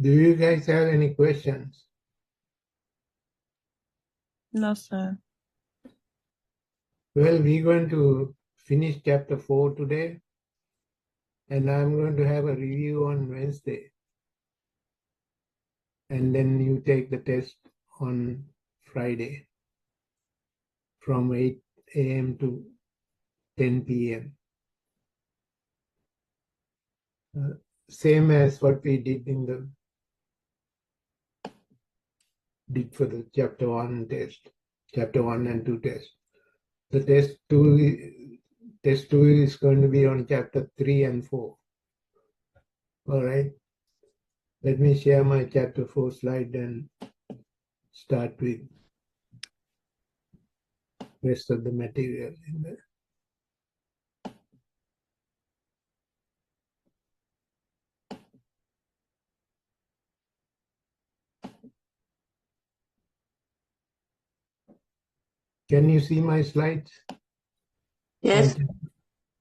Do you guys have any questions? No, sir. Well, we're going to finish chapter 4 today, and I'm going to have a review on Wednesday. And then you take the test on Friday from 8 a.m. to 10 p.m. Same as what we did for the chapter 1 test, chapter 1 and 2 test. The test 2 is going to be on chapter 3 and 4. All right. Let me share my chapter 4 slide and start with rest of the material in there. Can you see my slides? Yes.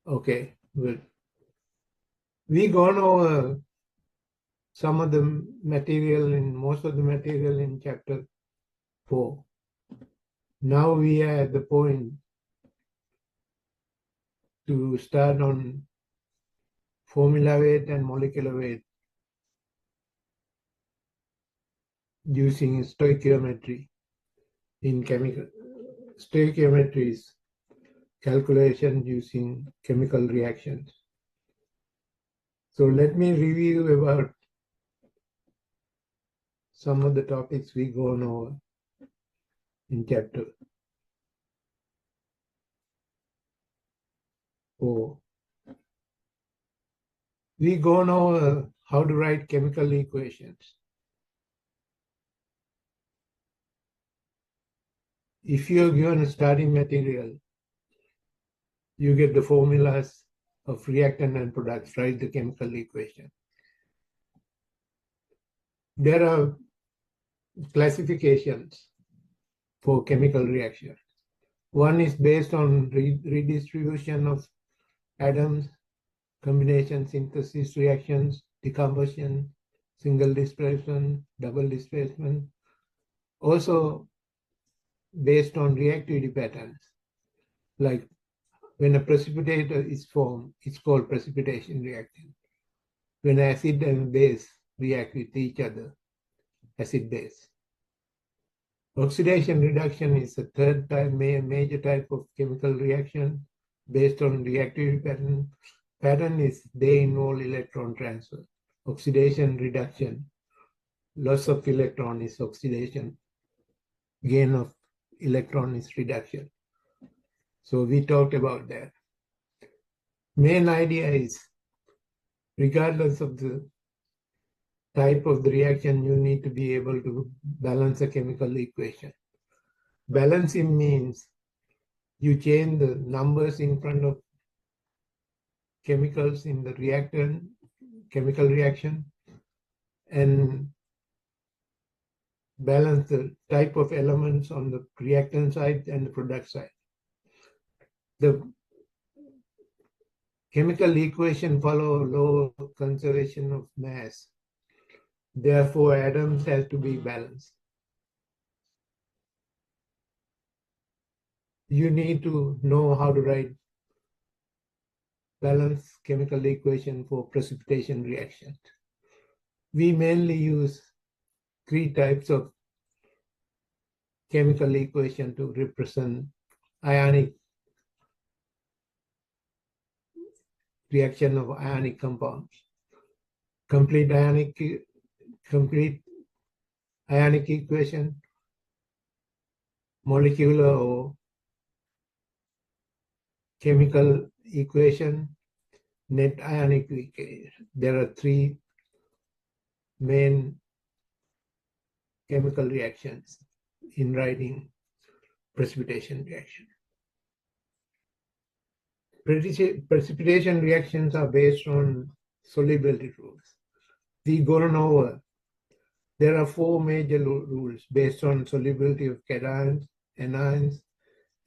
Okay, good. We've gone over some of the material most of the material in chapter 4. Now we are at the point to start on formula weight and molecular weight using stoichiometry in chemical. Stoichiometry is calculation using chemical reactions. So let me review about some of the topics we gone over in chapter 4. We gone over how to write chemical equations. If you're given a starting material, you get the formulas of reactant and products, write the chemical equation. There are classifications for chemical reactions. One is based on redistribution of atoms, combination synthesis reactions, decomposition, single displacement, double displacement. Also based on reactivity patterns, like when a precipitator is formed, it's called precipitation reaction. When acid and base react with each other, acid-base. Oxidation reduction is a third type, major type of chemical reaction based on reactivity pattern. Pattern is they involve electron transfer. Oxidation reduction, loss of electron is oxidation. Gain of electron is reduction. So we talked about that. Main idea is, regardless of the type of the reaction, you need to be able to balance a chemical equation. Balancing means you change the numbers in front of chemicals in the reactant, chemical reaction, and balance the type of elements on the reactant side and the product side. The chemical equation follow law of conservation of mass. Therefore, atoms have to be balanced. You need to know how to write balanced chemical equation for precipitation reactions. We mainly use 3 types of chemical equation to represent ionic reaction of ionic compounds. Complete ionic equation, molecular or chemical equation, net ionic equation. There are 3 main chemical reactions in writing precipitation reaction. Precipitation reactions are based on solubility rules. We've gone over. There are 4 major rules based on solubility of cations, anions,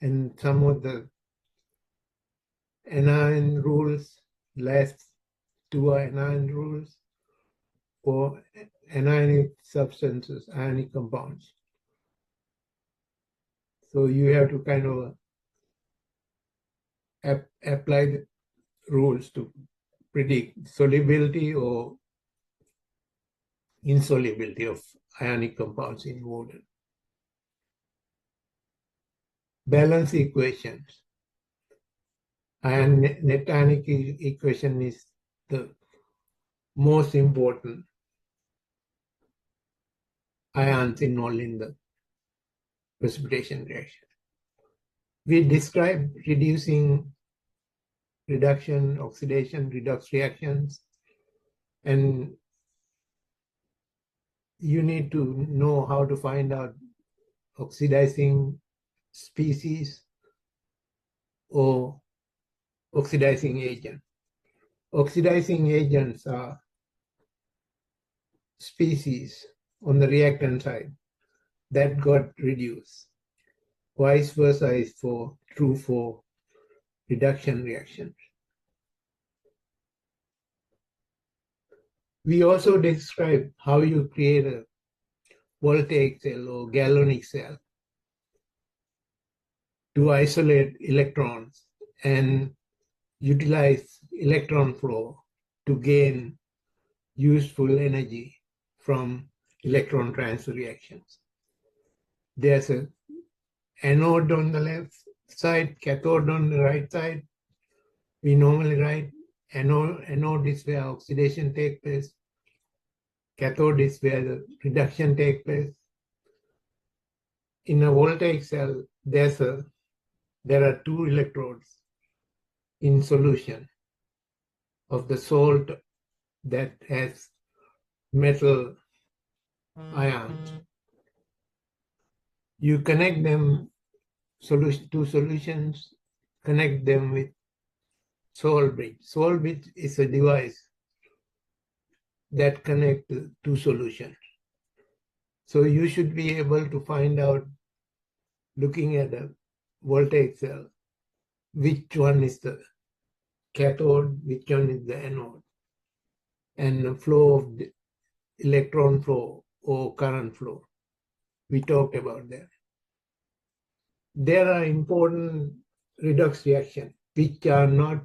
and some of the anion rules. Last 2 are anion rules. For anionic substances, ionic compounds. So you have to kind of apply the rules to predict solubility or insolubility of ionic compounds in water. Balance equations. Net ionic equation is the most important ions involved in the precipitation reaction. We describe reducing, reduction, oxidation, redox reactions, and you need to know how to find out oxidizing species or oxidizing agent. Oxidizing agents are species on the reactant side that got reduced. Vice versa is true for reduction reactions. We also describe how you create a voltaic cell or galvanic cell to isolate electrons and utilize electron flow to gain useful energy from electron transfer reactions. There's an anode on the left side, cathode on the right side. We normally write anode is where oxidation takes place. Cathode is where the reduction takes place. In a voltaic cell, there are two electrodes in solution of the salt that has metal ions. You connect them, two solutions, connect them with salt bridge. Salt bridge is a device that connects two solutions. So you should be able to find out, looking at a voltaic cell, which one is the cathode, which one is the anode, and the flow of the electron flow or current flow. We talked about that. There are important redox reactions which are not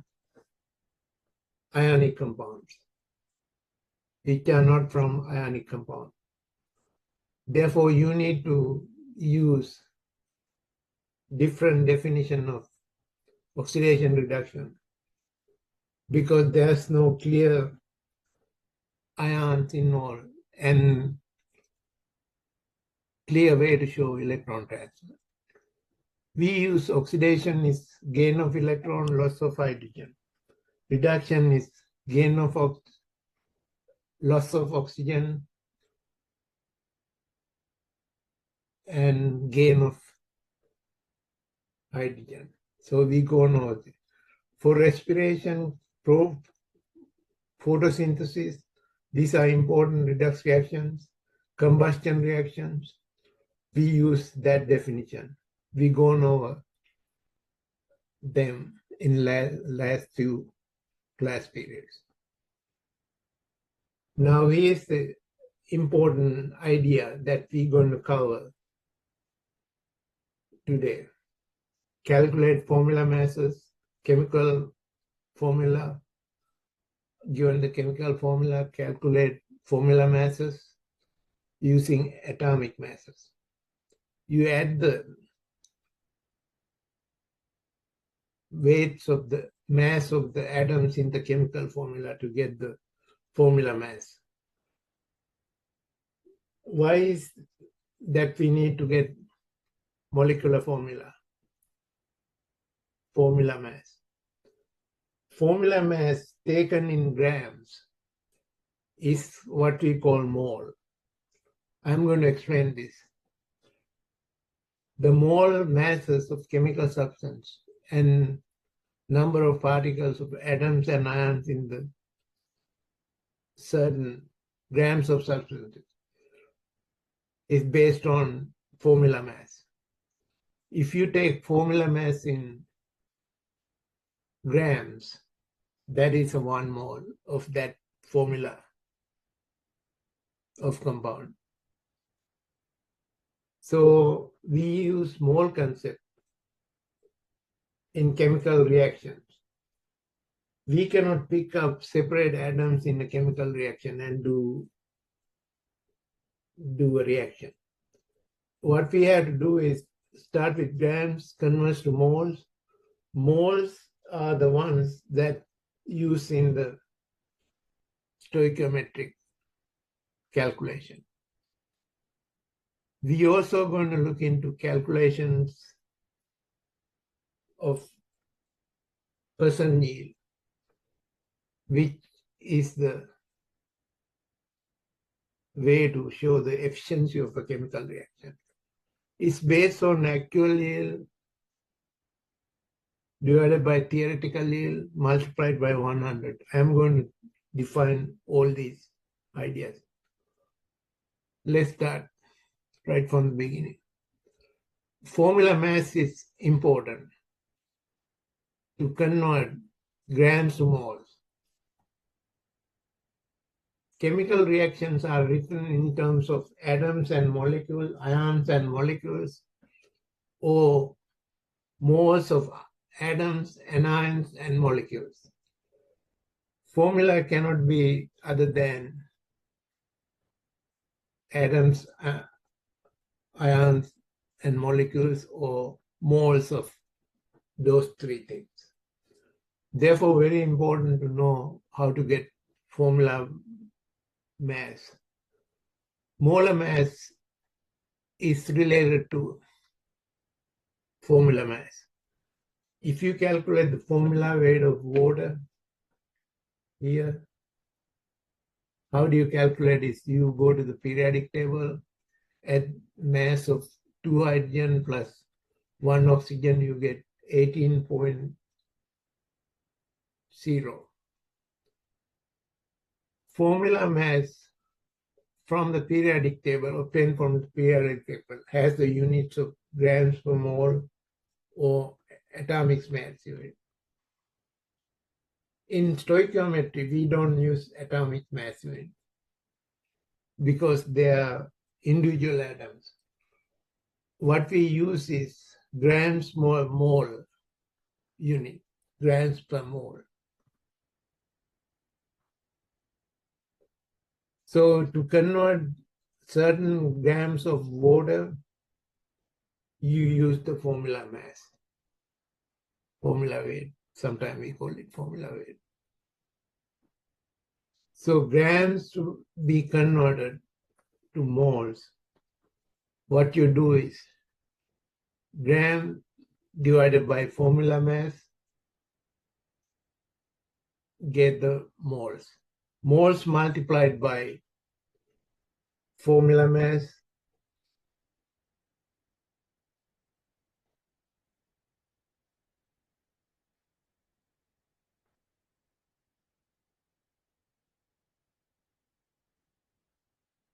ionic compounds, which are not from ionic compound. Therefore, you need to use different definition of oxidation reduction because there's no clear ions involved and clear way to show electron transfer. We use oxidation is gain of electron, loss of hydrogen. Reduction is gain of loss of oxygen and gain of hydrogen. So we go on. For respiration, photosynthesis, these are important redox reactions. Combustion reactions, we use that definition. We go on over them in last few class periods. Now here's the important idea that we're going to cover today. Calculate formula masses, chemical formula. Given the chemical formula, calculate formula masses using atomic masses. You add the weights of the mass of the atoms in the chemical formula to get the formula mass. Why is that we need to get molecular formula mass? Formula mass taken in grams is what we call mole. I'm going to explain this. The mole masses of chemical substance and number of particles of atoms and ions in the certain grams of substances is based on formula mass. If you take formula mass in grams, that is a 1 mole of that formula of compound. So we use mole concept in chemical reactions. We cannot pick up separate atoms in a chemical reaction and do a reaction. What we have to do is start with grams, convert to moles. Moles are the ones that use in the stoichiometric calculation. We also going to look into calculations of percent yield, which is the way to show the efficiency of a chemical reaction. It's based on actual yield divided by theoretical yield multiplied by 100. I'm going to define all these ideas. Let's start right from the beginning. Formula mass is important to convert grams to moles. Chemical reactions are written in terms of atoms and molecules, ions and molecules, or moles of atoms, anions, and molecules. Formula cannot be other than atoms, ions, and molecules, or moles of those three things. Therefore, very important to know how to get formula mass. Molar mass is related to formula mass. If you calculate the formula weight of water here, how do you calculate this? You go to the periodic table, add mass of 2 hydrogen plus 1 oxygen, you get 18.0. Formula mass from the periodic table, obtained from the periodic table, has the units of grams per mole or atomic mass unit. In stoichiometry, we don't use atomic mass unit because they are individual atoms. What we use is grams per mole unit, grams per mole. So to convert certain grams of water, you use the formula mass, formula weight. Sometimes we call it formula weight. So grams to be converted to moles, what you do is gram divided by formula mass, get the moles. Moles multiplied by formula mass,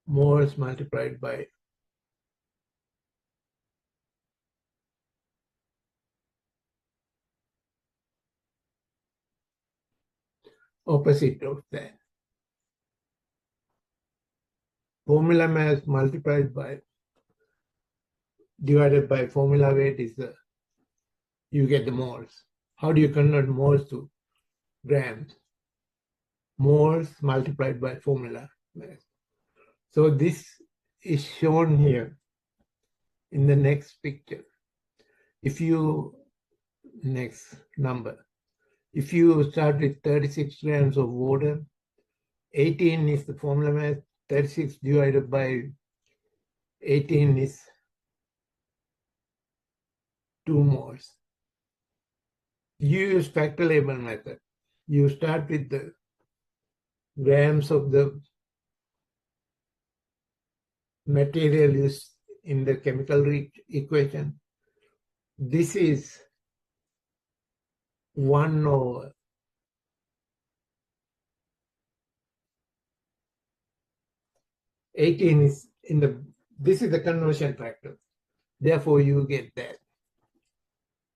moles multiplied by opposite of that. Formula mass multiplied by divided by formula weight is the, you get the moles. How do you convert moles to grams? Moles multiplied by formula mass. So this is shown here in the next picture. If you, next number, if you start with 36 grams of water, 18 is the formula mass, 36 divided by 18 is 2 moles. You use factor label method. You start with the grams of the material used in the chemical equation. This is 1 over 18 is in the, this is the conversion factor. Therefore, you get that.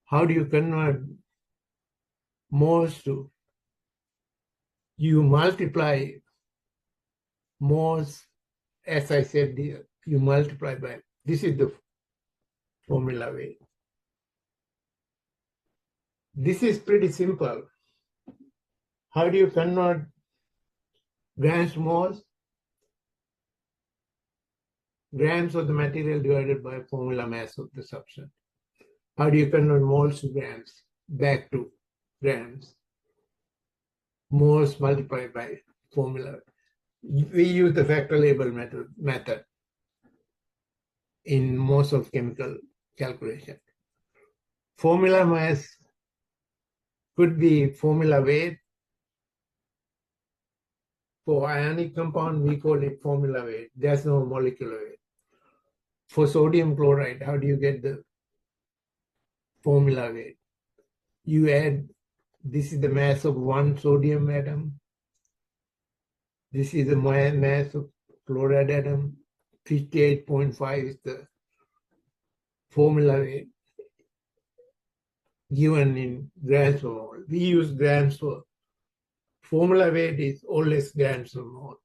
How do you convert moles to? You multiply moles as I said, you multiply by, this is the formula weight. This is pretty simple. How do you convert grams to moles? Grams of the material divided by formula mass of the substance. How do you convert moles to grams? Back to grams. Moles multiplied by formula. We use the factor label method in most of chemical calculation. Formula mass could be formula weight. For ionic compound, we call it formula weight. There's no molecular weight. For sodium chloride, how do you get the formula weight? You add, this is the mass of one sodium atom. This is the mass of chloride atom. 58.5 is the formula weight given in grams per mole. We use grams for formula weight is always grams per mole.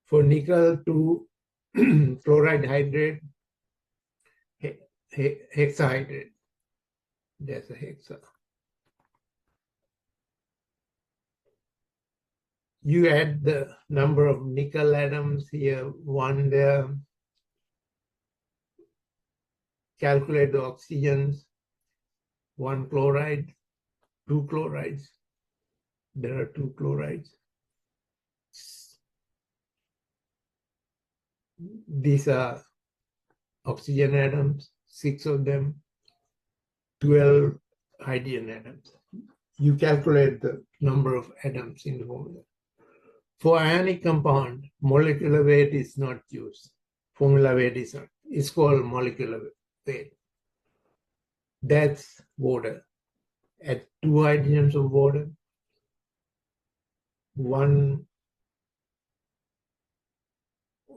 For nickel to chloride hydrate, hexahydrate. There's a hexa. You add the number of nickel atoms here, one there. Calculate the oxygens, one chloride, two chlorides. There are two chlorides. These are oxygen atoms, 6 of them, 12 hydrogen atoms. You calculate the number of atoms in the formula. For ionic compound, molecular weight is not used. Formula weight is not. It's called molecular weight. That's water. At 2 hydrogens of water, one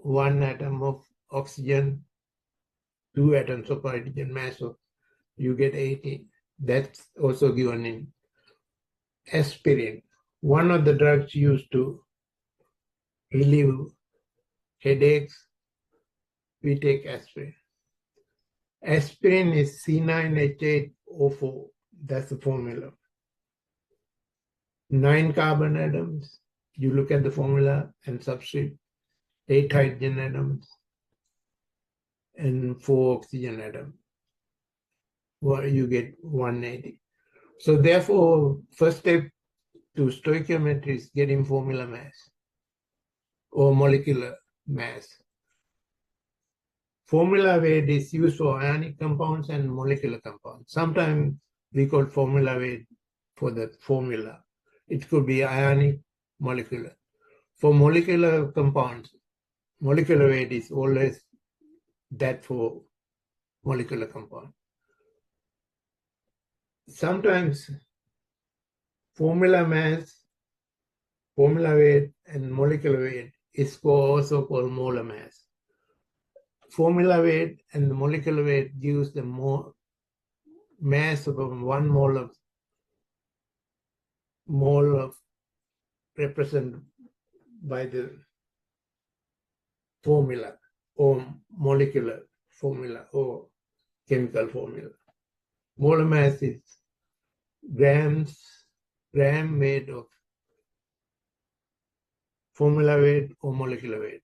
atom of oxygen, 2 atoms of hydrogen, mass of, you get 18. That's also given in aspirin. One of the drugs used to relieve headaches, we take aspirin. Aspirin is C9H8O4. That's the formula. 9 carbon atoms. You look at the formula and substitute 8 hydrogen atoms and 4 oxygen atoms. Well, you get 180. So therefore, first step to stoichiometry is getting formula mass or molecular mass. Formula weight is used for ionic compounds and molecular compounds. Sometimes we call formula weight for the formula. It could be ionic, molecular. For molecular compounds, molecular weight is always that for molecular compound. Sometimes formula mass, formula weight, and molecular weight is also called molar mass. Formula weight and the molecular weight gives the more mass of 1 mole of represented by the formula or molecular formula or chemical formula. Molar mass is gram weight of formula weight or molecular weight.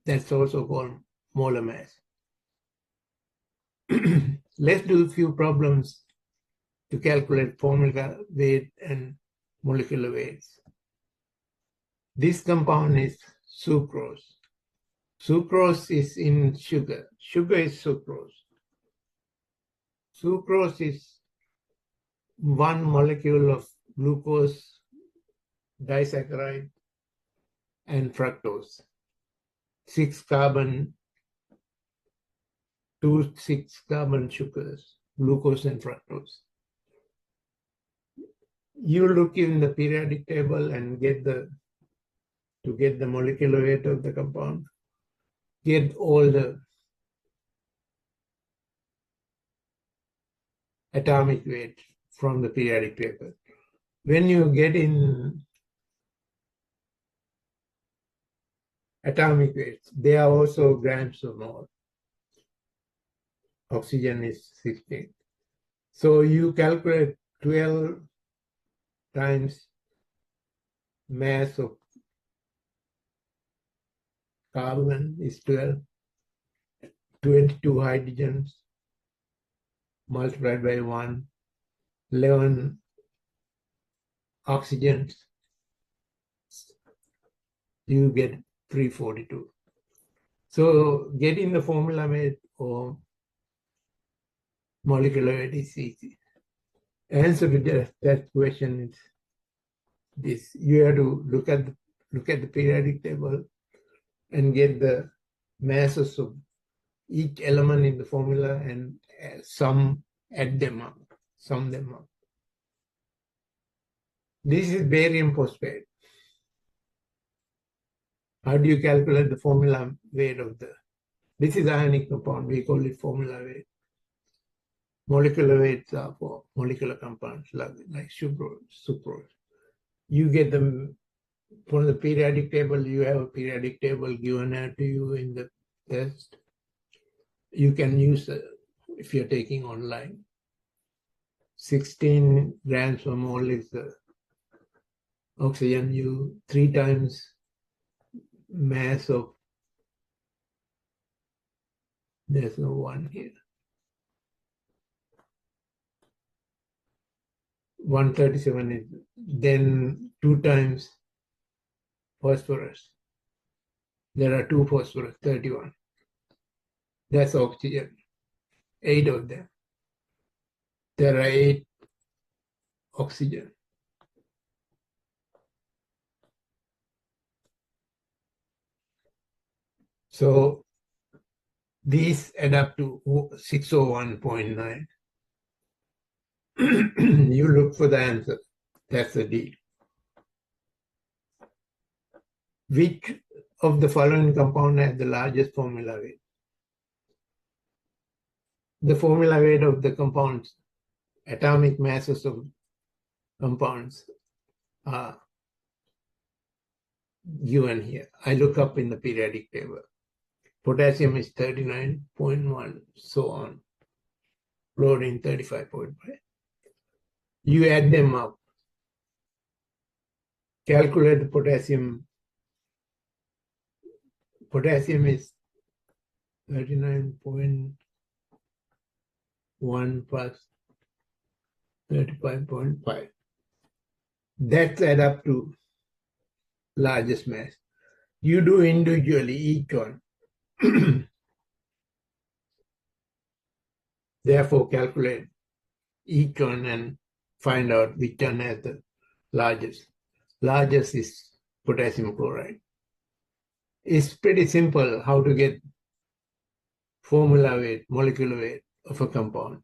That's also called molar mass. Let's do a few problems to calculate formula weight and molecular weights. This compound is sucrose. Sucrose is in sugar. Sugar is sucrose. Sucrose is 1 molecule of glucose, disaccharide, and fructose. 6 carbon, 2 6-carbon sugars, glucose and fructose. You look in the periodic table and get the molecular weight of the compound. Get all the atomic weight from the periodic table. When you get in atomic weights. They are also grams or more. Oxygen is 16. So you calculate 12 times mass of carbon is 12, 22 hydrogens multiplied by 1, 11 oxygens, you get 342. So getting the formula weight or molecular weight is easy. Answer to that question is this: you have to look at the periodic table and get the masses of each element in the formula and sum them up. This is barium phosphate. How do you calculate the formula weight of this is ionic compound, we call it formula weight. Molecular weights are for molecular compounds like sucrose. You get them from the periodic table. You have a periodic table given to you in the test. You can use if you're taking online. 16 grams per mole is the oxygen. You 3 times mass of, there's no 1 here, 137 is, then 2 times phosphorus. There are 2 phosphorus, 31. That's oxygen, 8 of them. There are 8 oxygen. So these add up to 601.9. You look for the answer. That's the D. Which of the following compound has the largest formula weight? The formula weight of the compounds, atomic masses of compounds, are given here. I look up in the periodic table. Potassium is 39.1, so on. Chlorine 35.5. You add them up. Calculate the potassium. Potassium is 39.1 plus 35.5. That's add up to largest mass. You do individually each one. Therefore, calculate each one and find out which one has the largest. Largest is potassium chloride. It's pretty simple how to get formula weight, molecular weight of a compound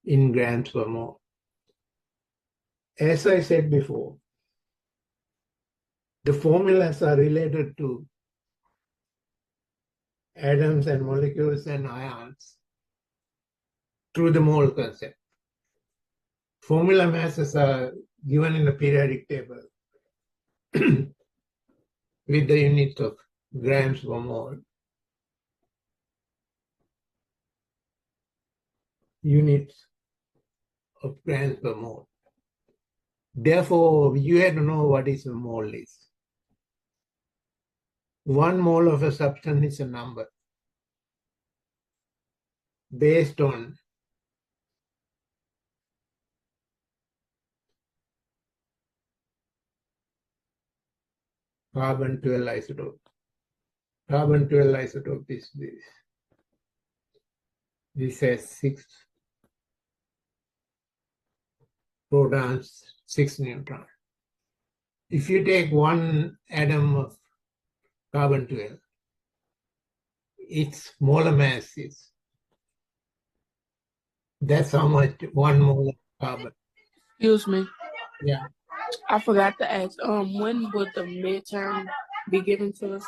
in grams per mole. As I said before, the formulas are related to atoms and molecules and ions through the mole concept. Formula masses are given in the periodic table with the units of grams per mole. Units of grams per mole. Therefore, you have to know what is a mole is. 1 mole of a substance is a number based on carbon-12 isotope. Carbon-12 isotope is this. This has 6 protons, 6 neutrons. If you take 1 atom of carbon-12, its molar mass is, that's how much 1 mole of carbon. Excuse me. Yeah. I forgot to ask, when would the midterm be given to us?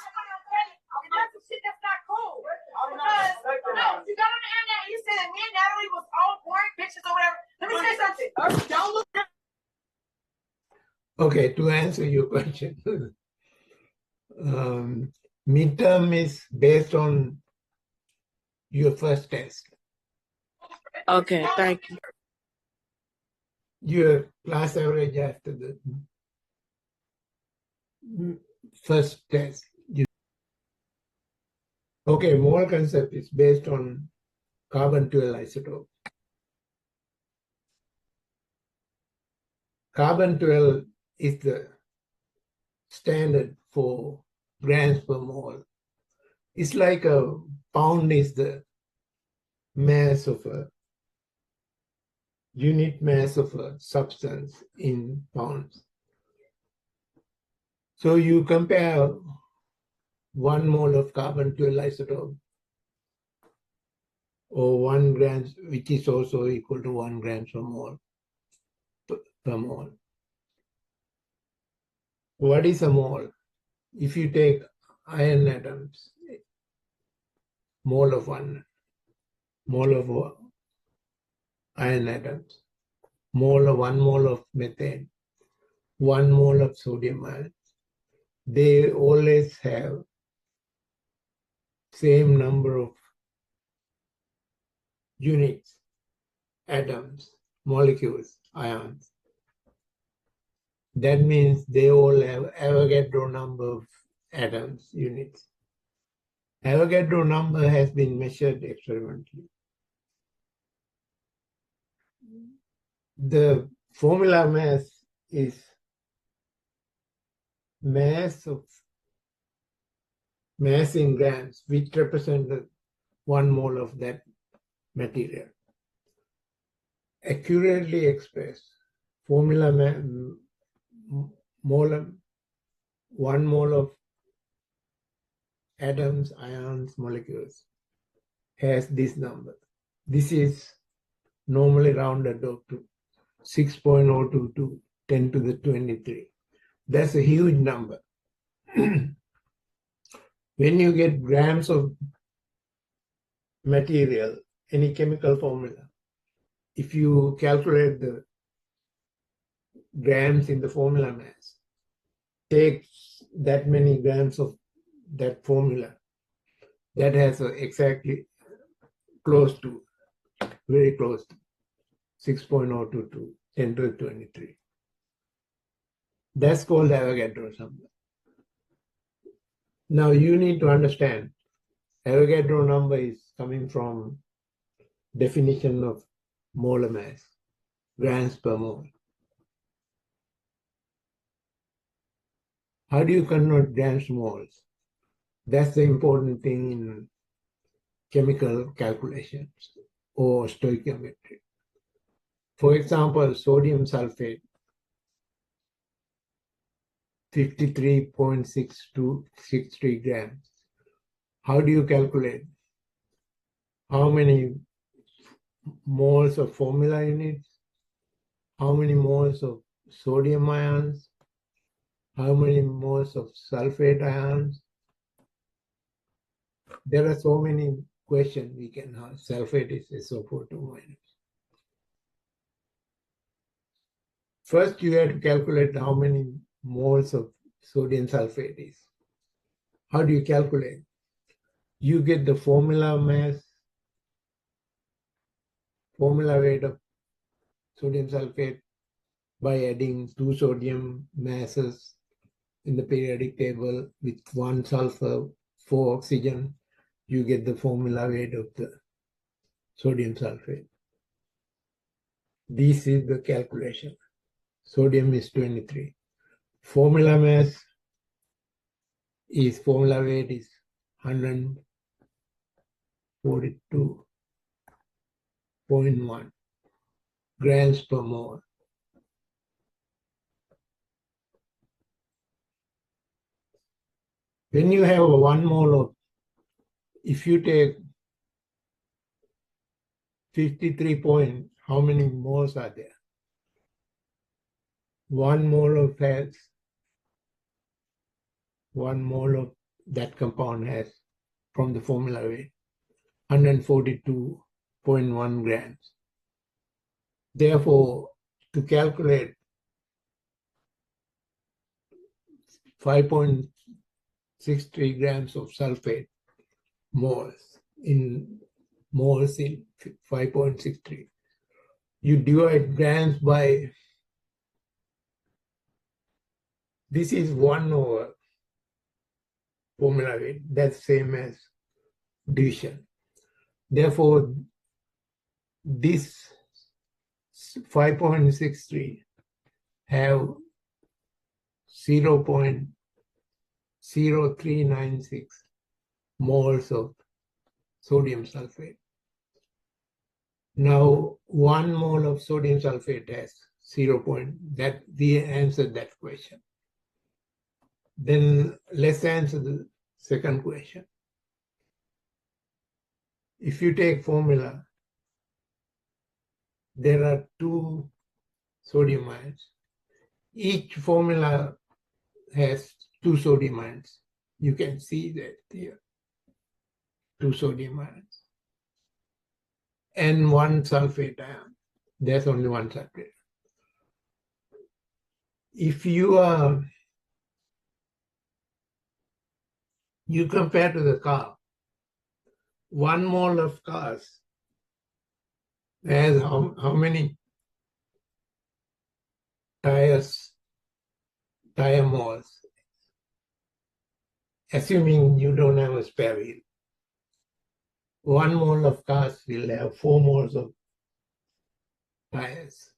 Okay, to answer your question, Midterm is based on your first test. Okay, thank you. Your class average after the first test. Okay, mole concept is based on carbon-12 isotope. Carbon-12 is the standard for grams per mole. It's like a pound is the mass of a unit mass of a substance in pounds. So you compare 1 mole of carbon-12 isotope or 1 gram, which is also equal to 1 gram per mole. What is a mole? If you take iron atoms, mole of 1 mole of iron atoms, 1 mole of methane, 1 mole of sodium ions, they always have same number of units, atoms, molecules, ions. That means they all have Avogadro number of atoms, units. Avogadro number has been measured experimentally. The formula mass is mass in grams, which represent the 1 mole of that material. Accurately expressed, formula mole, 1 mole of atoms, ions, molecules has this number. This is normally rounded up to 6.022 10 to the 23. That's a huge number. When you get grams of material, any chemical formula, if you calculate the grams in the formula mass, take that many grams of that formula, that has exactly close to, very close to 6.022 10 to the 23. That's called Avogadro number. Now you need to understand Avogadro number is coming from definition of molar mass, grams per mole. How do you convert grams to moles? That's the important thing in chemical calculations or stoichiometry. For example, sodium sulfate, 53.6263 grams. How do you calculate? How many moles of formula units? How many moles of sodium ions? How many moles of sulfate ions? There are so many questions we can have. Sulfate is SO42 minus. First, you have to calculate how many moles of sodium sulfate is. How do you calculate? You get the formula mass, formula weight of sodium sulfate by adding 2 sodium masses in the periodic table with 1 sulfur, 4 oxygen. You get the formula weight of the sodium sulfate. This is the calculation. Sodium is 23. Formula mass is, formula weight is 142.1 grams per mole. When you have 1 mole of, if you take 53 point, how many moles are there? 1 mole of has, 1 mole of that compound has, from the formula weight, 142.1 grams. Therefore, to calculate 5.6 grams of sulfate moles in 5.63. You divide grams by, this is 1 over formula weight. That's same as division. Therefore, this 5.63 have 0.0396 moles of sodium sulfate. Now, 1 mole of sodium sulfate has 0. That we answered that question. Then let's answer the second question. If you take formula, there are 2 sodium ions. Each formula has 2 sodium ions. You can see that here, 2 sodium ions. And 1 sulfate ion. There's only 1 sulfate. If you compare to the car, 1 mole of cars has how many tire moles? Assuming you don't have a spare wheel. 1 mole of cars will have 4 moles of tires.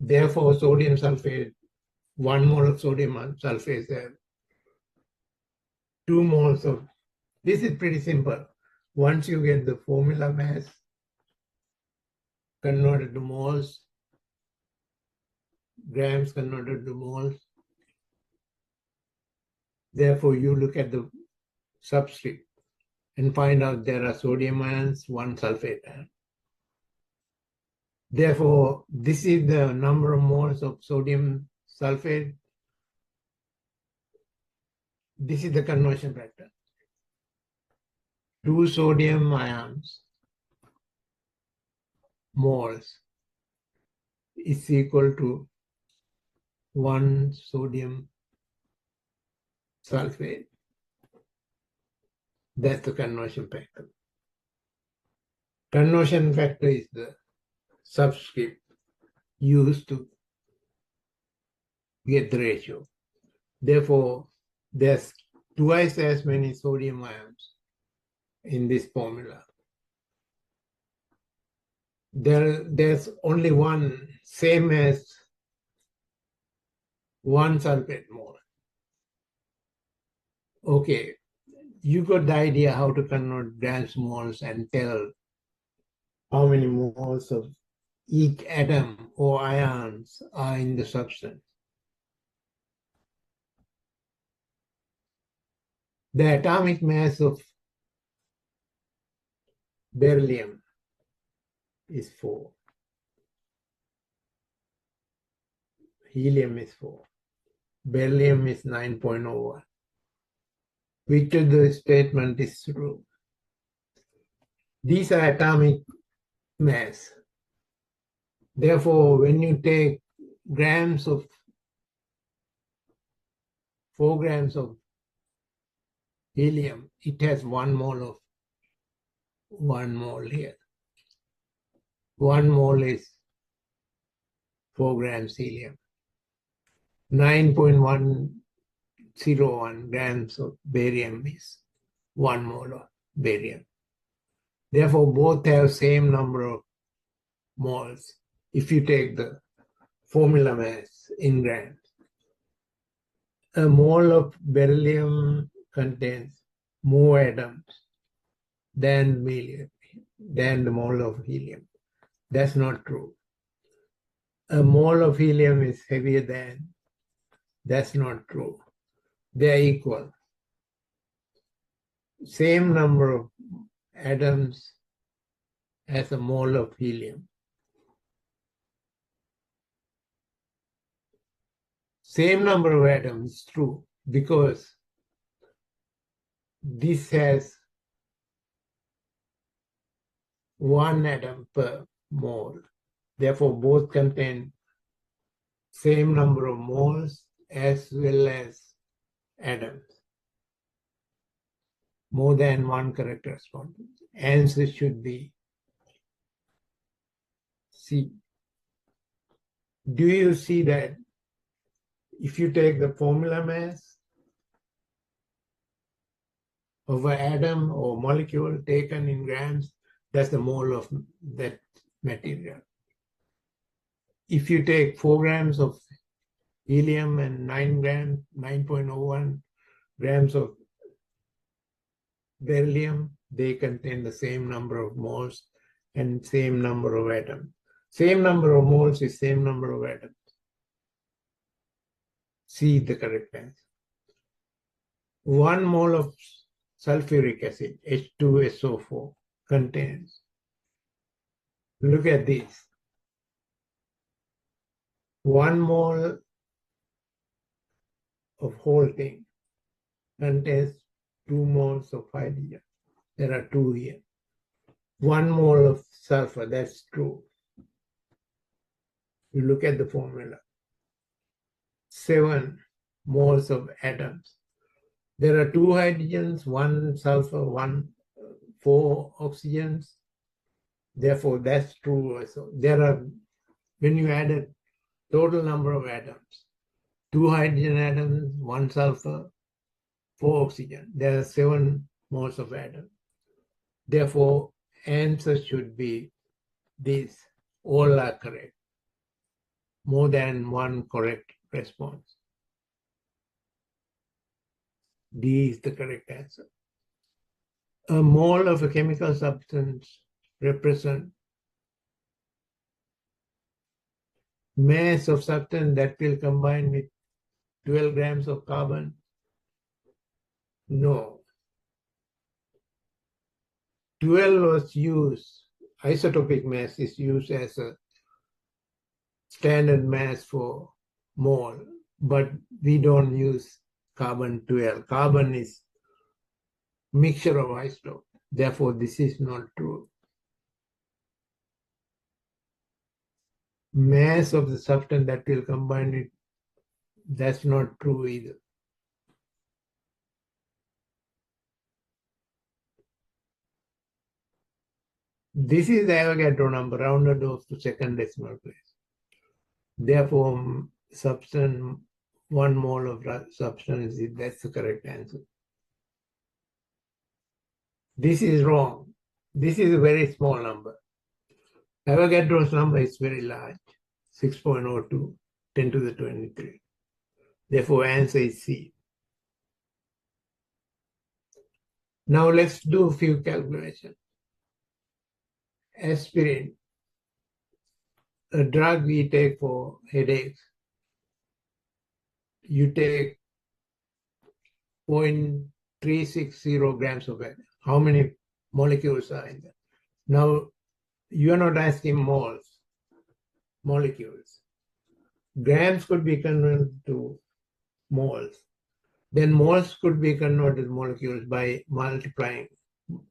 Therefore, sodium sulfate, 1 mole of sodium sulfate have 2 moles of. This is pretty simple. Once you get the formula mass converted to moles, grams converted to moles, therefore you look at the subscript and find out there are sodium ions, 1 sulfate ion. Therefore, this is the number of moles of sodium sulfate. This is the conversion factor. 2 sodium ions moles is equal to 1 sodium sulfate. That's the conversion factor. Conversion factor is the subscript used to get the ratio. Therefore, there's twice as many sodium ions in this formula. There's only 1, same as 1 sulfate mole. Okay, you got the idea how to convert grams moles and tell how many moles of each atom or ions are in the substance. The atomic mass of beryllium is 4. Helium is 4. Beryllium is 9.01. Which of the statement is true? These are atomic mass. Therefore, when you take 4 grams of helium, it has 1 mole here. 1 mole is 4 grams helium. 9.101 grams of barium is 1 mole of barium. Therefore, both have same number of moles if you take the formula mass in grams. A mole of beryllium contains more atoms than the mole of helium. That's not true. A mole of helium is heavier than. That's not true. They're equal. Same number of atoms as a mole of helium. Same number of atoms is true because this has 1 atom per mole. Therefore, both contain same number of moles as well as atoms. More than one correct response. Answer should be C. Do you see that if you take the formula mass of an atom or molecule taken in grams, that's the mole of that material. If you take 4 grams of helium and 9.01 grams of beryllium, they contain the same number of moles and same number of atoms. Same number of moles is same number of atoms. C, the correct answer. 1 mole of sulfuric acid, H2SO4, contains, look at this, 1 mole of whole thing contains 2 moles of hydrogen. There are 2 here. 1 mole of sulfur, that's true. You look at the formula. 7 moles of atoms. There are 2 hydrogens, 1 sulfur, 4 oxygens. Therefore, that's true also. There are, when you add a total number of atoms, 2 hydrogen atoms, 1 sulfur, 4 oxygen. There are 7 moles of atoms. Therefore, answer should be this. All are correct. More than one correct response. D is the correct answer. A mole of a chemical substance represents mass of substance that will combine with 12 grams of carbon. No. 12 was used, isotopic mass is used as a standard mass for mole, but we don't use carbon 12. Carbon is mixture of isotope. Therefore, this is not true. Mass of the substance that will combine it, that's not true either. This is the Avogadro number, rounded off to second decimal place. Therefore, substance, 1 mole of substance, that's the correct answer. This is wrong. This is a very small number. Avogadro's number is very large, 6.02, 10 to the 23. Therefore, answer is C. Now let's do a few calculations. Aspirin, a drug we take for headaches. You take 0.360 grams of it. How many molecules are in there? Now, you are not asking moles, molecules. Grams could be converted to moles. Then moles could be converted to molecules by multiplying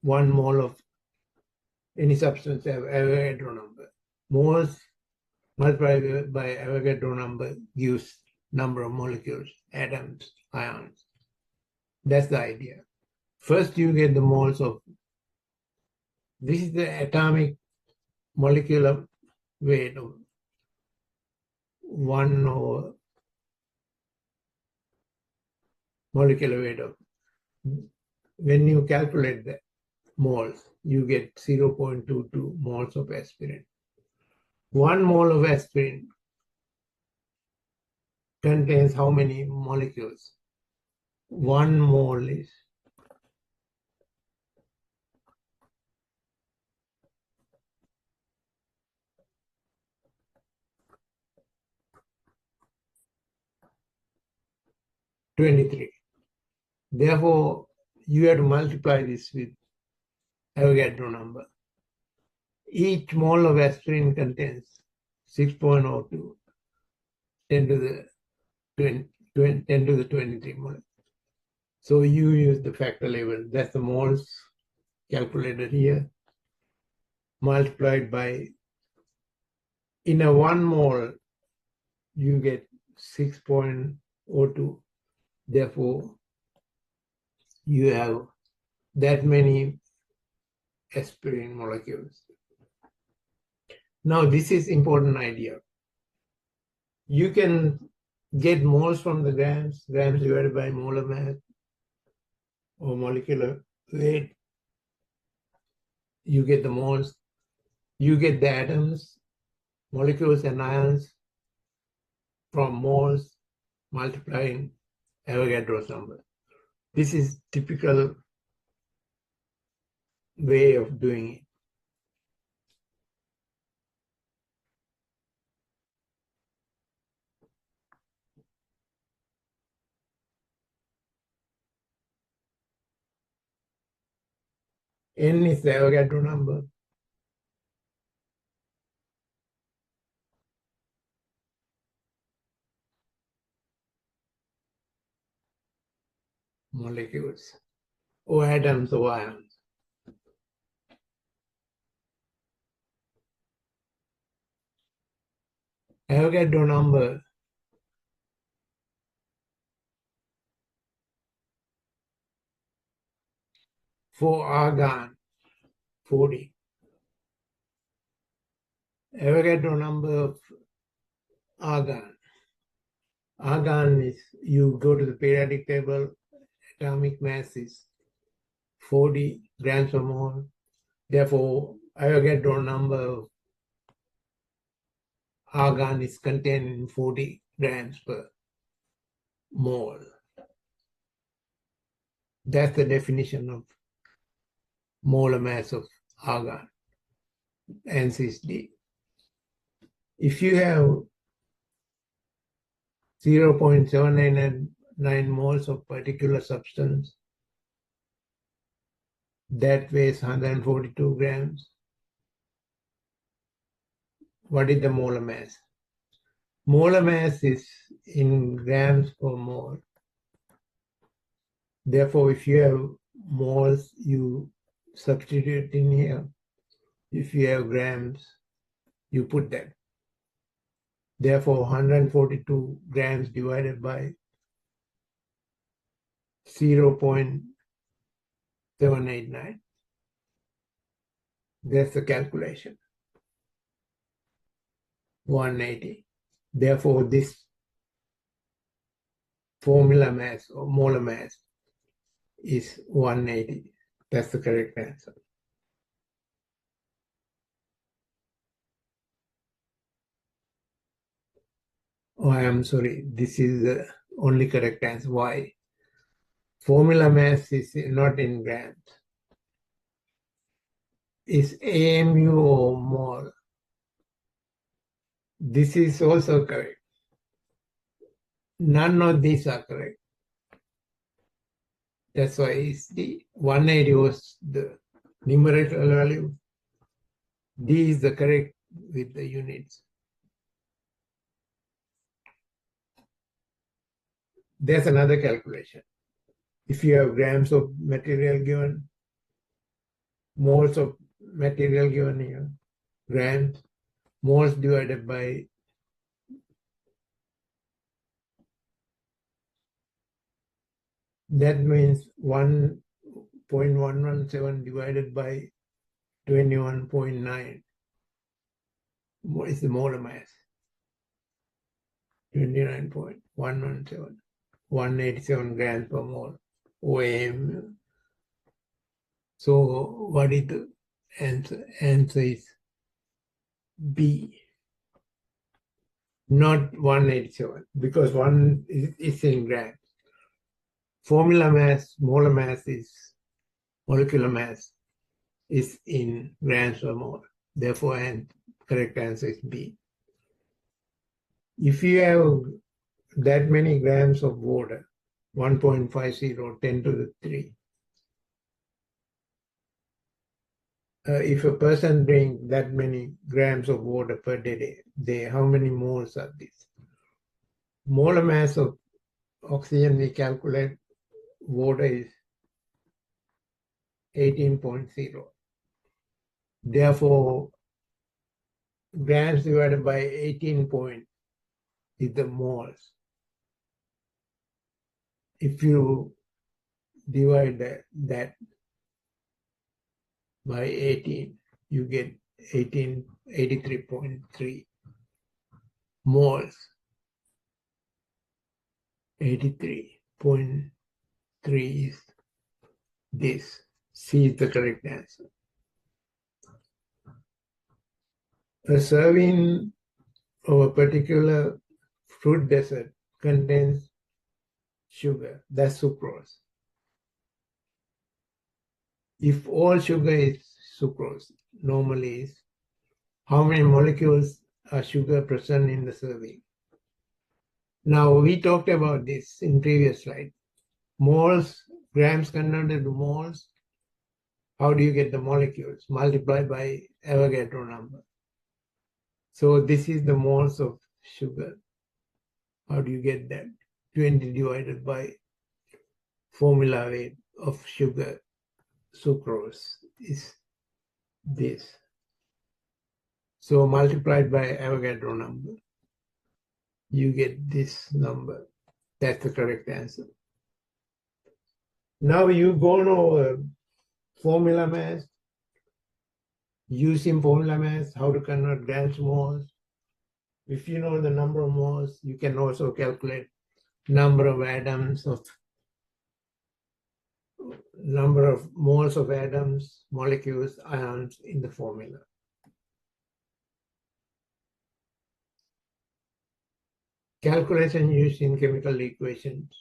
1 mole of any substance Avogadro number. Moles multiplied by Avogadro number gives number of molecules, atoms, ions. That's the idea. First, you get the moles of, this is the atomic molecular weight of 1 over molecular weight of, when you calculate the moles, you get 0.22 moles of aspirin. 1 mole of aspirin contains how many molecules? 1 mole is 23. Therefore, you have to multiply this with Avogadro number. Each mole of aspirin contains 6.02, 10 to the 23 moles. So you use the factor label. That's the moles calculated here, multiplied by, in a 1 mole, you get 6.02. Therefore, you have that many aspirin molecules. Now, this is important idea. You can get moles from the grams divided by molar mass or molecular weight. You get the moles. You get the atoms, molecules, and ions from moles multiplying Avogadro's number. This is typical way of doing it. N is the Avogadro number. Molecules, or atoms, or ions. Avogadro number for argon, 40. Avogadro number of argon. Argon is, you go to the periodic table, atomic mass is 40 grams per mole. Therefore, Avogadro number of argon is contained in 40 grams per mole. That's the definition of molar mass of argon, N6D. If you have 0.799 moles of particular substance that weighs 142 grams, what is the molar mass? Molar mass is in grams per mole. Therefore, if you have moles, you substitute in here. If you have grams, you put that. Therefore, 142 grams divided by 0.789. That's the calculation. 180. Therefore, this formula mass or molar mass is 180. That's the correct answer. Oh, I am sorry. This is the only correct answer. Why? Formula mass is not in grams. It's AMU or mole. This is also correct. None of these are correct. That's why it's the 180 was the numerical value. D is the correct with the units. There's another calculation. If you have grams of material given, moles of material given here, grams, moles divided by that means 1.117 divided by 21.9 is the molar mass. 29.117, 187 grams per mole, OAM. So what is the answer? Answer is B, not 187, because one is in grams. Formula mass, molar mass is, molecular mass is in grams per mole. Therefore, correct answer is B. If you have that many grams of water, 1.50, 10 to the 3, if a person drinks that many grams of water per day, how many moles are this? Molar mass of oxygen we calculate, water is 18.0. Therefore, grams divided by 18 point is the moles. if you divide that by 18, you get 83.3 moles. 83.3 is this. C is the correct answer. A serving of a particular fruit dessert contains sugar, that's sucrose. If all sugar is sucrose, normally is, how many molecules are sugar present in the serving? Now, we talked about this in previous slide. Moles, grams converted to moles. How do you get the molecules? Multiplied by Avogadro number. So this is the moles of sugar. How do you get that? 20 divided by formula weight of sugar, sucrose, is this. So multiplied by Avogadro number, you get this number. That's the correct answer. Now you've gone over formula mass, using formula mass, how to convert grams to moles. If you know the number of moles, you can also calculate number of atoms of number of moles of atoms, molecules, ions in the formula. Calculation used in chemical equations,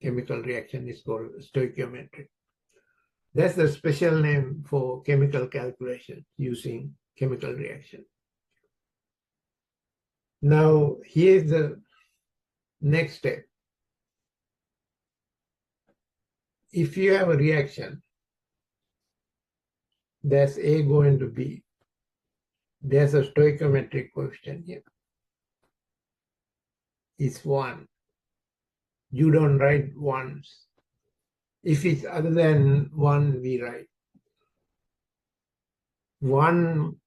chemical reaction is called stoichiometry. That's the special name for chemical calculation using chemical reaction. Now, here's the next step. If you have a reaction, there's A going to B. There's a stoichiometric coefficient here. It's 1. You don't write ones. If it's other than 1, we write. 1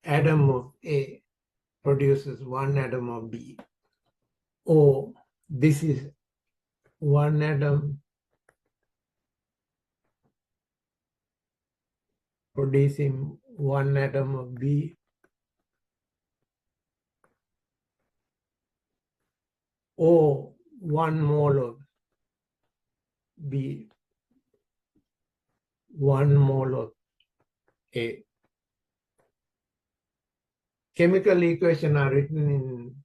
atom of A produces 1 atom of B. Or this is 1 atom producing 1 atom of B. Or 1 mole of B, 1 mole of A. Chemical equations are written in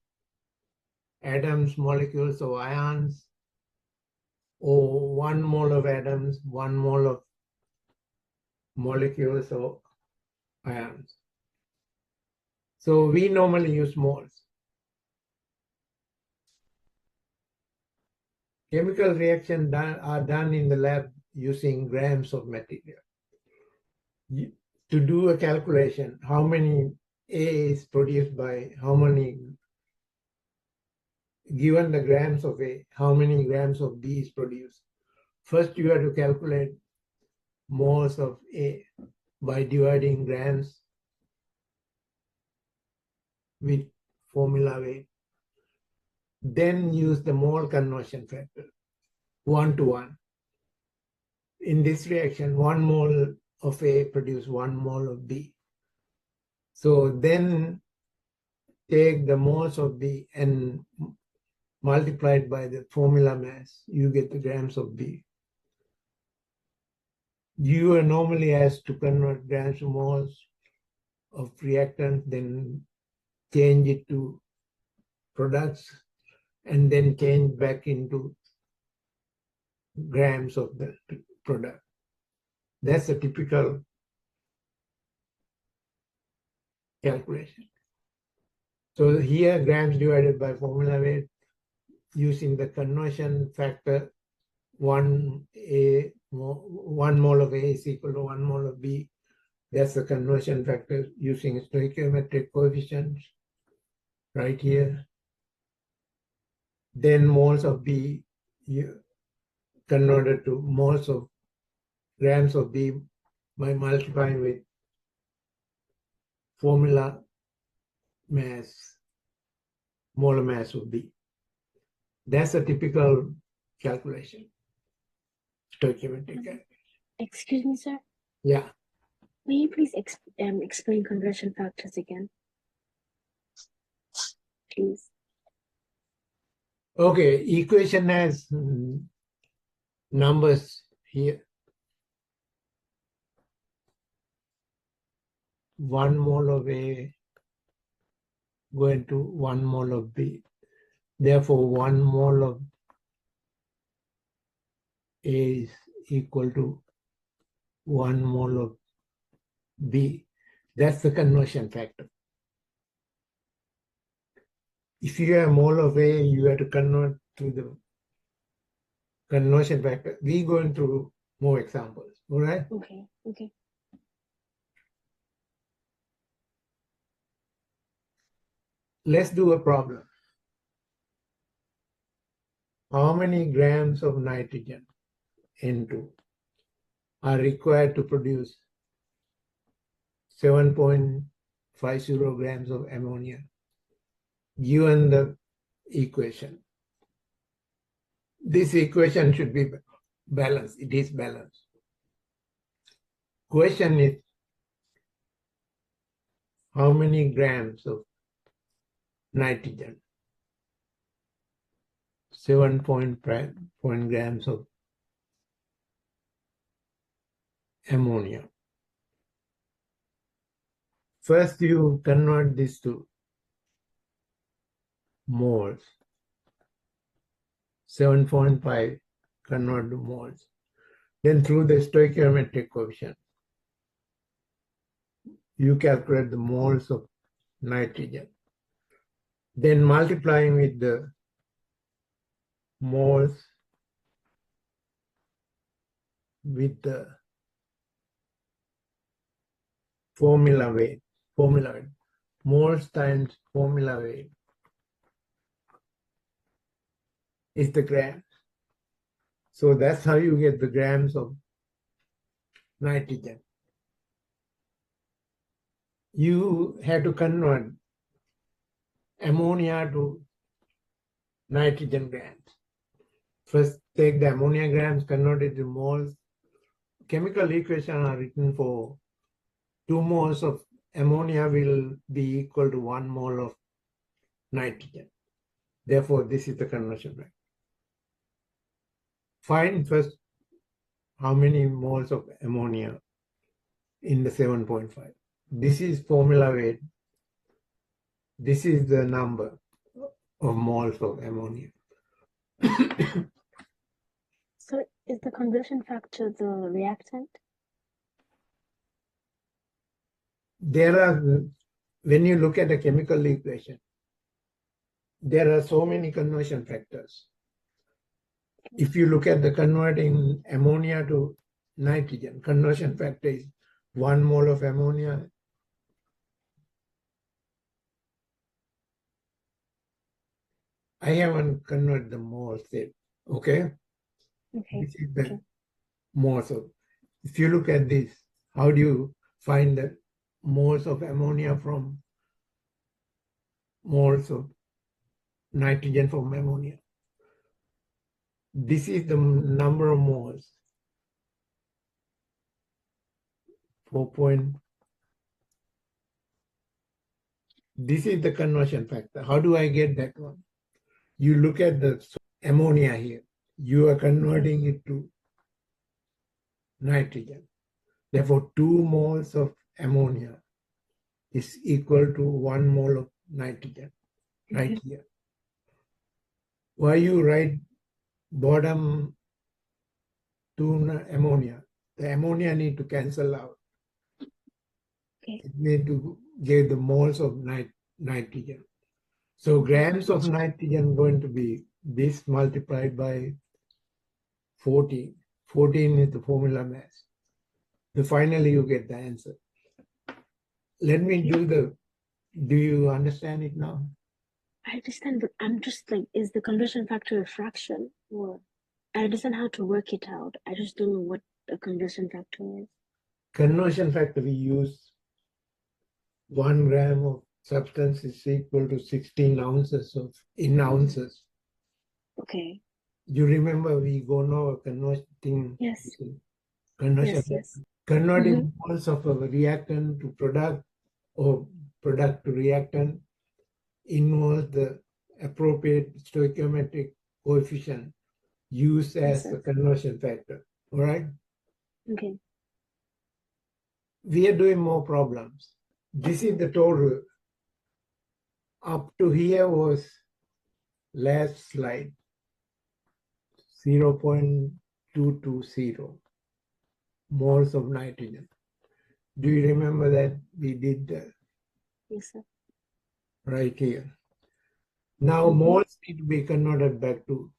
atoms, molecules, or ions, or 1 mole of atoms, 1 mole of molecules or ions. So we normally use moles. Chemical reactions are done in the lab using grams of material. To do a calculation, how many A is produced by how many, given the grams of A, how many grams of B is produced. First, you have to calculate moles of A by dividing grams with formula weight. Then use the mole conversion factor, 1 to 1. In this reaction, 1 mole of A produces 1 mole of B. So then take the moles of B and multiply it by the formula mass, you get the grams of B. You are normally asked to convert grams to moles of reactant, then change it to products, and then change back into grams of the product. That's a typical calculation. So here, grams divided by formula weight, using the conversion factor, 1 mole of A is equal to 1 mole of B. That's the conversion factor using stoichiometric coefficients right here. Then moles of B converted to moles of grams of B by multiplying with formula mass, molar mass of B. That's a typical calculation, stoichiometric calculation. Excuse me, sir. Yeah. May you please explain conversion factors again? Please. Okay, equation has numbers here. 1 mole of A going to 1 mole of B. Therefore, 1 mole of A is equal to 1 mole of B. That's the conversion factor. If you have mole of A, you have to convert to the conversion factor. We're going through more examples, all right? Okay. Okay. Let's do a problem. How many grams of nitrogen, N2, are required to produce 7.50 grams of ammonia, given the equation? This equation should be balanced. It is balanced. Question is, how many grams of nitrogen? 7.5 grams of ammonia. First, you convert this to moles. 7.5 convert to moles. Then through the stoichiometric coefficient, you calculate the moles of nitrogen. Then multiplying with the moles with the formula weight. Moles times formula weight is the grams. So that's how you get the grams of nitrogen. You have to convert ammonia to nitrogen grams. First, take the ammonia grams, convert it to moles. Chemical equations are written for 2 moles of ammonia will be equal to 1 mole of nitrogen. Therefore, this is the conversion rate. Find first how many moles of ammonia in the 7.5. This is formula weight. This is the number of moles of ammonia. So is the conversion factor the reactant? There are, when you look at a chemical equation, there are so many conversion factors. If you look at the converting ammonia to nitrogen, conversion factor is 1 mole of ammonia. I haven't converted the moles yet, okay? Okay. This is the moles of. If you look at this, how do you find the moles of ammonia from moles of nitrogen from ammonia? This is the number of moles. 4 point. This is the conversion factor. How do I get that one? You look at the ammonia here. You are converting it to nitrogen. Therefore, 2 moles of ammonia is equal to 1 mole of nitrogen, right here. Why you write bottom 2 ammonia? The ammonia need to cancel out. Okay. It need to give the moles of nitrogen. So grams of nitrogen going to be this multiplied by 14. 14 is the formula mass. So finally you get the answer. Let me do you understand it now? I understand, but I'm just like, is the conversion factor a fraction? Or I understand how to work it out. I just don't know what a conversion factor is. Conversion factor, we use 1 gram of substance is equal to 16 ounces in ounces. Okay. You remember we go now converting Yes. conversion, Yes. converting moles of a reactant to product or product to reactant involves the appropriate stoichiometric coefficient used as the conversion factor. All right. Okay. We are doing more problems. This is the total. Up to here was last slide, 0.220 moles of nitrogen. Do you remember that we did Yes, sir. right here? Now moles need to be converted back to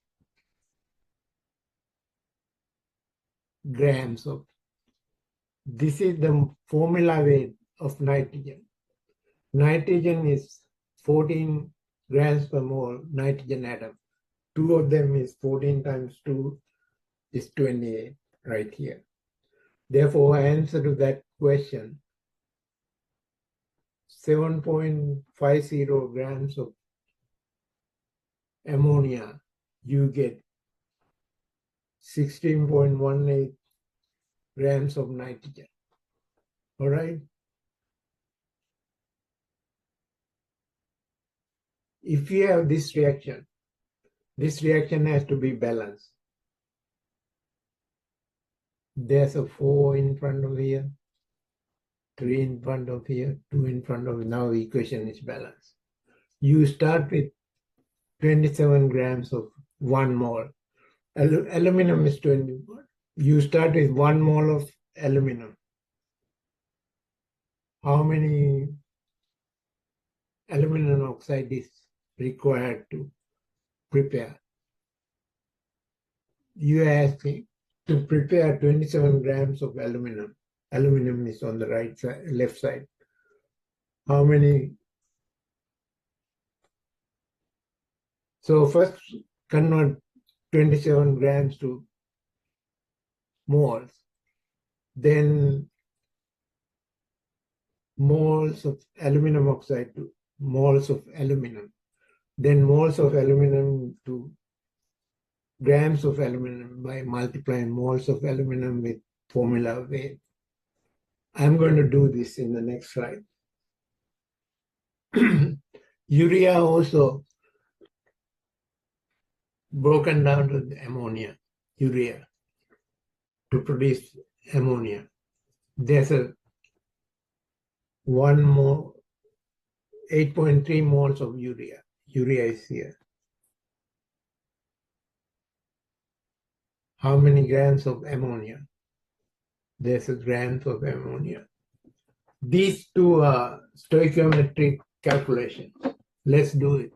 grams of. This is the formula weight of nitrogen. Nitrogen is 14 grams per mole nitrogen atom. Two of them is 14 times 2 is 28 right here. Therefore, answer to that question, 7.50 grams of ammonia, you get 16.18 grams of nitrogen. All right? If you have this reaction has to be balanced. There's a 4 in front of here, 3 in front of here, 2 in front of, now equation is balanced. You start with 27 grams of 1 mole. Aluminum is 20. You start with 1 mole of aluminum. How many aluminum oxide is required to prepare? You are asking to prepare 27 grams of aluminum. Aluminum is on the right side, left side. How many? So first convert 27 grams to moles, then moles of aluminum oxide to moles of aluminum, then moles of aluminum to grams of aluminum by multiplying moles of aluminum with formula weight. I'm going to do this in the next slide. Urea also broken down to the ammonia, urea, to produce ammonia. There's a 8.3 moles of urea. Urea is here. How many grams of ammonia? There's a grams of ammonia. These two are stoichiometric calculations. Let's do it.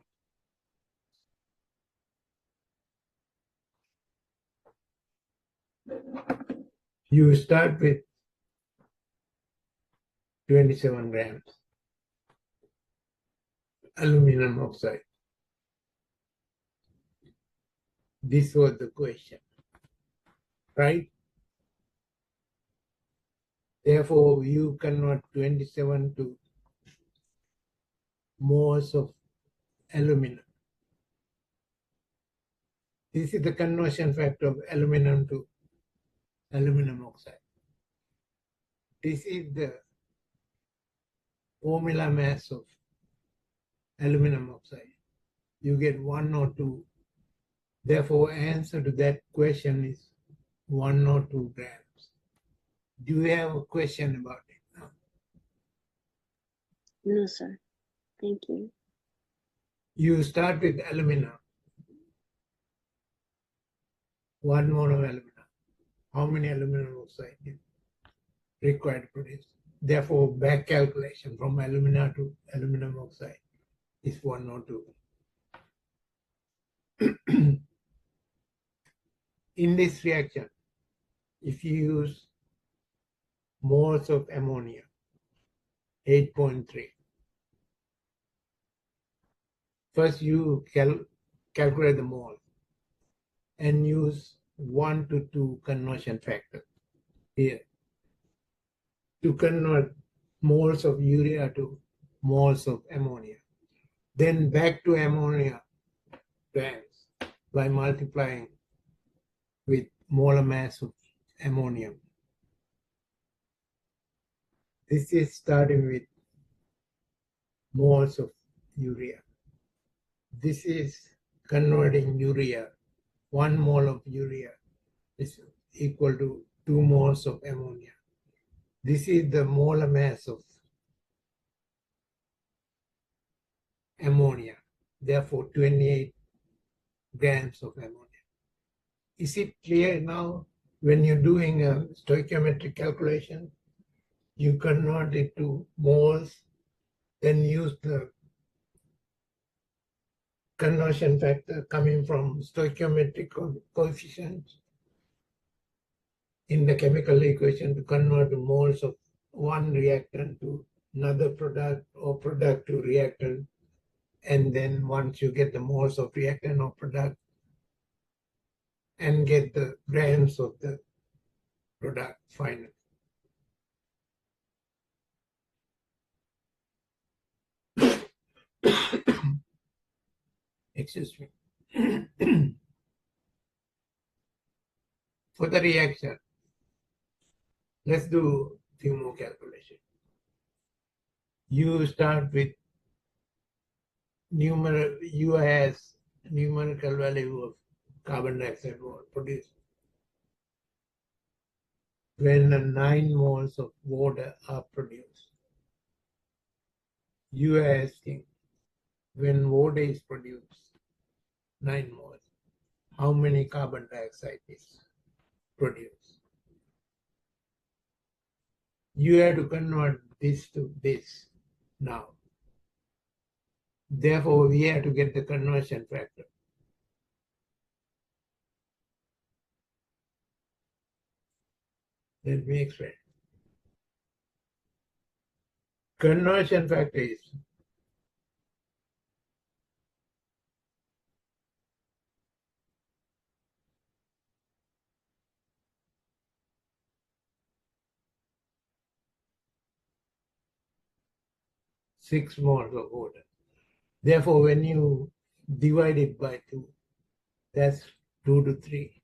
You start with 27 grams aluminum oxide. This was the question, right? Therefore, you convert 27 to moles of aluminum. This is the conversion factor of aluminum to aluminum oxide. This is the formula mass of aluminum oxide. You get 1 or 2. Therefore, answer to that question is 1 or 2 grams. Do you have a question about it now? No, sir. Thank you. You start with aluminum. 1 mole of aluminum. How many aluminum oxide is required to produce? Therefore, back calculation from alumina to aluminum oxide is 1 or 2. In this reaction, if you use moles of ammonia, 8.3. First, you calculate the mole and use 1 to 2 conversion factor here to convert moles of urea to moles of ammonia. Then back to ammonia grams. by multiplying with molar mass of ammonium. This is starting with moles of urea. This is converting urea. 1 mole of urea is equal to 2 moles of ammonia. This is the molar mass of ammonia, therefore 28 grams of ammonia. Is it clear now? When you're doing a stoichiometric calculation, you convert it to moles, then use the conversion factor coming from stoichiometric coefficients in the chemical equation to convert the moles of one reactant to another product or product to reactant. And then once you get the moles of reactant or product and get the grams of the product finally. Excuse me. For the reaction, let's do a few more calculations. You start with U has numerical value of carbon dioxide mole produced when 9 moles of water are produced. You are asking when water is produced, 9 moles, how many carbon dioxide is produced? You have to convert this to this now. Therefore, we have to get the conversion factor. Let me explain. Conversion factor is six moles of water. Therefore, when you divide it by 2, that's 2 to 3.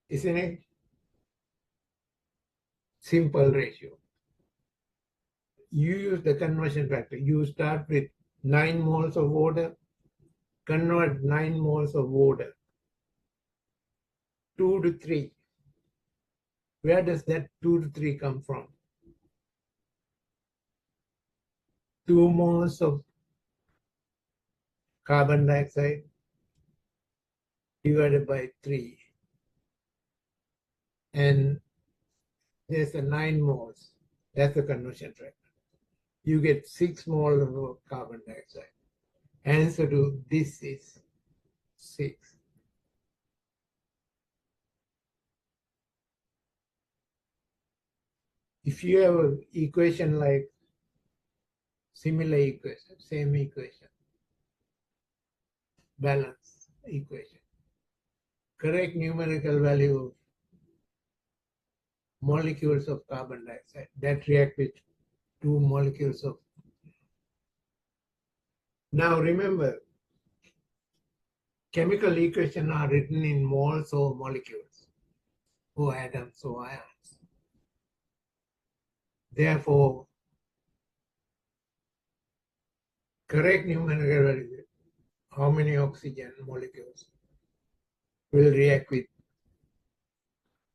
Isn't it? Simple ratio. You use the conversion factor. You start with 9 moles of water, convert 9 moles of water, 2 to 3. Where does that 2 to 3 come from? 2 moles of carbon dioxide divided by 3. And there's a 9 moles. That's the conversion factor. You get 6 moles of carbon dioxide. Answer to this is 6. If you have an equation like similar equation, same equation, balance equation, correct numerical value of molecules of carbon dioxide that react with 2 molecules of. Now remember, chemical equations are written in moles or molecules, or atoms or ions. Therefore, correct numerical value, how many oxygen molecules will react with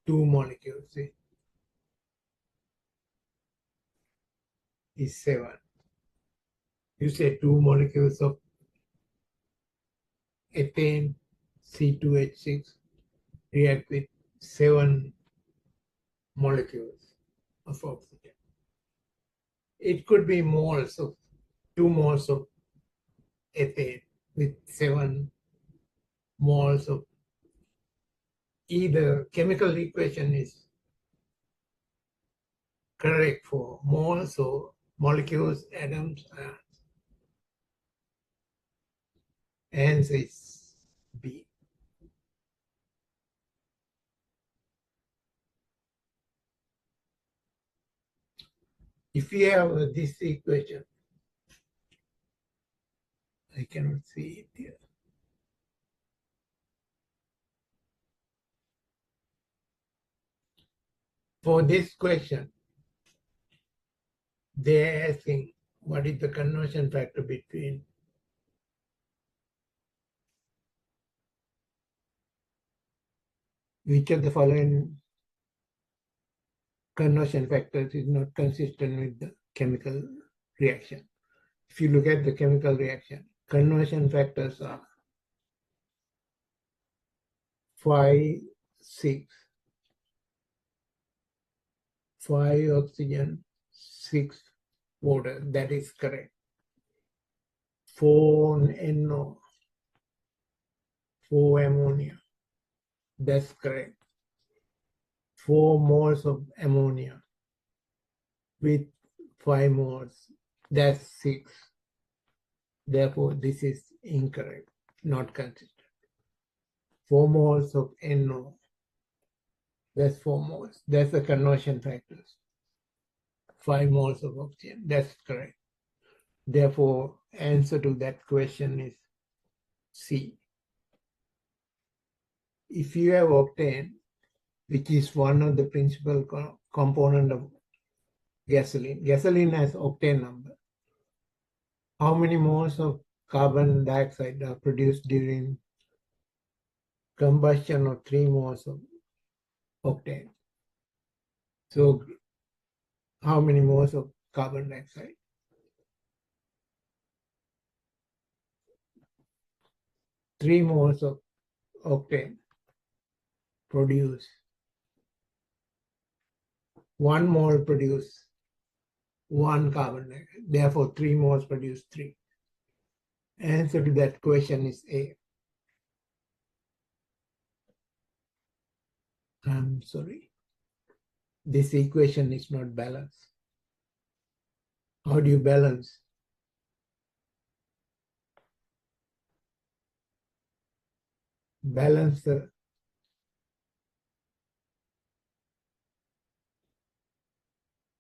2 molecules, see, is 7. You say 2 molecules of ethane, C2H6, react with 7 molecules of oxygen. It could be moles of 2 moles of ethane with 7 moles of either chemical equation is correct for moles or molecules, atoms, ions. Answer is B. If you have this equation, I cannot see it here. For this question, they're asking what is the conversion factor between which of the following conversion factors is not consistent with the chemical reaction. If you look at the chemical reaction, conversion factors are 5, 6, 5 oxygen, 6 water. That is correct. 4 NO, 4 ammonia. That's correct. 4 moles of ammonia with 5 moles. That's 6. Therefore, this is incorrect, not consistent. 4 moles of NO. That's 4 moles. That's the conversion factors. 5 moles of oxygen. That's correct. Therefore, answer to that question is C. If you have octane, which is one of the principal component of gasoline. Gasoline has octane number. How many moles of carbon dioxide are produced during combustion of 3 moles of octane? So how many moles of carbon dioxide? 3 moles of octane produce 1 mole produce 1 carbon dioxide. Therefore, 3 moles produce 3. Answer to that question is A. I'm sorry. This equation is not balanced. How do you balance? Balance the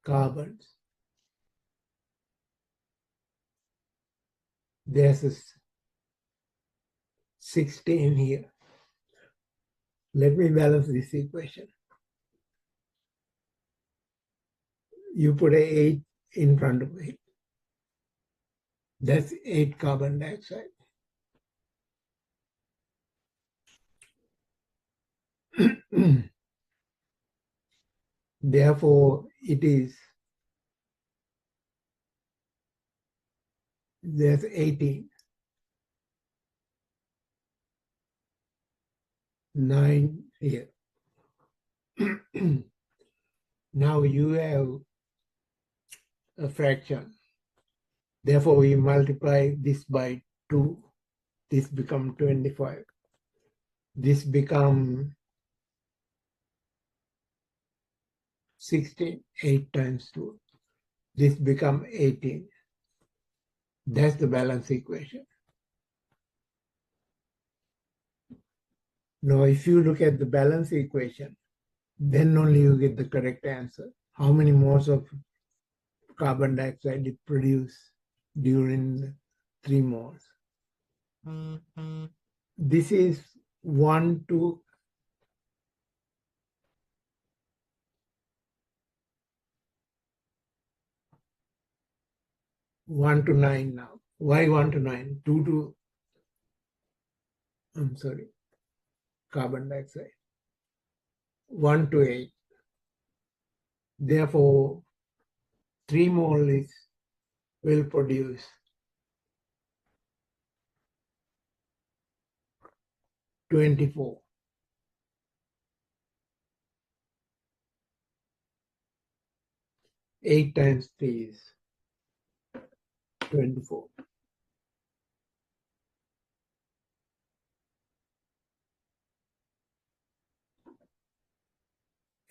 carbons. There's a 16 here. Let me balance this equation. You put a 8 in front of it. That's 8 carbon dioxide. Therefore, there's 18. 9 here. Now you have a fraction. Therefore, we multiply this by 2. This becomes 25. This becomes 16. 8 times 2. This becomes 18. That's the balance equation. Now, if you look at the balance equation, then only you get the correct answer. How many moles of carbon dioxide it produces during 3 moles? This is 1 to 1 to 9 now. Why 1 to 9? 2 to, I'm sorry, carbon dioxide. 1 to 8. Therefore, 3 moles will produce 24. 8 times 3 is 24.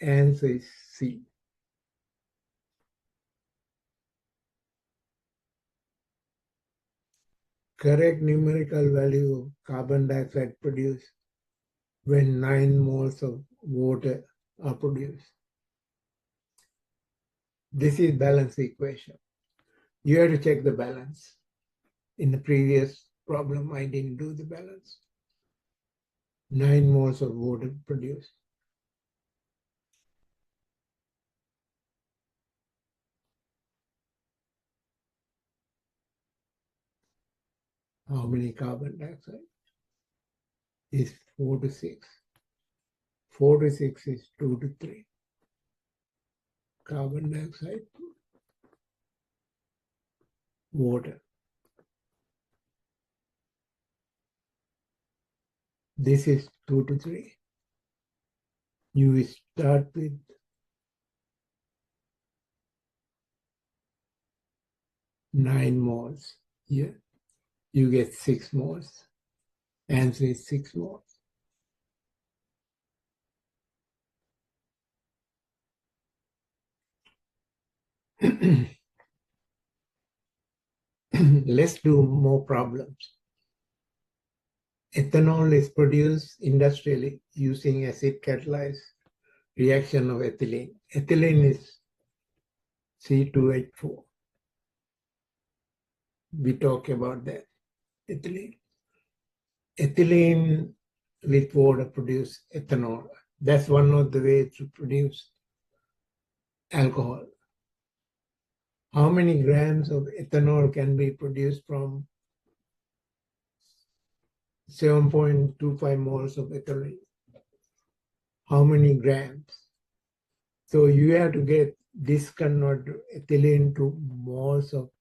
Answer is C. Correct numerical value of carbon dioxide produced when 9 moles of water are produced. This is balance equation. You have to check the balance. In the previous problem, I didn't do the balance. 9 moles of water produced. How many carbon dioxide? Is 4 to 6. 4 to 6 is 2 to 3. Carbon dioxide, water. This is 2 to 3. You start with 9 moles here. You get 6 moles. Answer is 6 moles. Let's do more problems. Ethanol is produced industrially using acid catalyzed reaction of ethylene. Ethylene is C2H4. We talk about that. Ethylene. Ethylene with water produce ethanol. That's one of the ways to produce alcohol. How many grams of ethanol can be produced from 7.25 moles of ethylene? How many grams? So you have to get this convert ethylene to moles of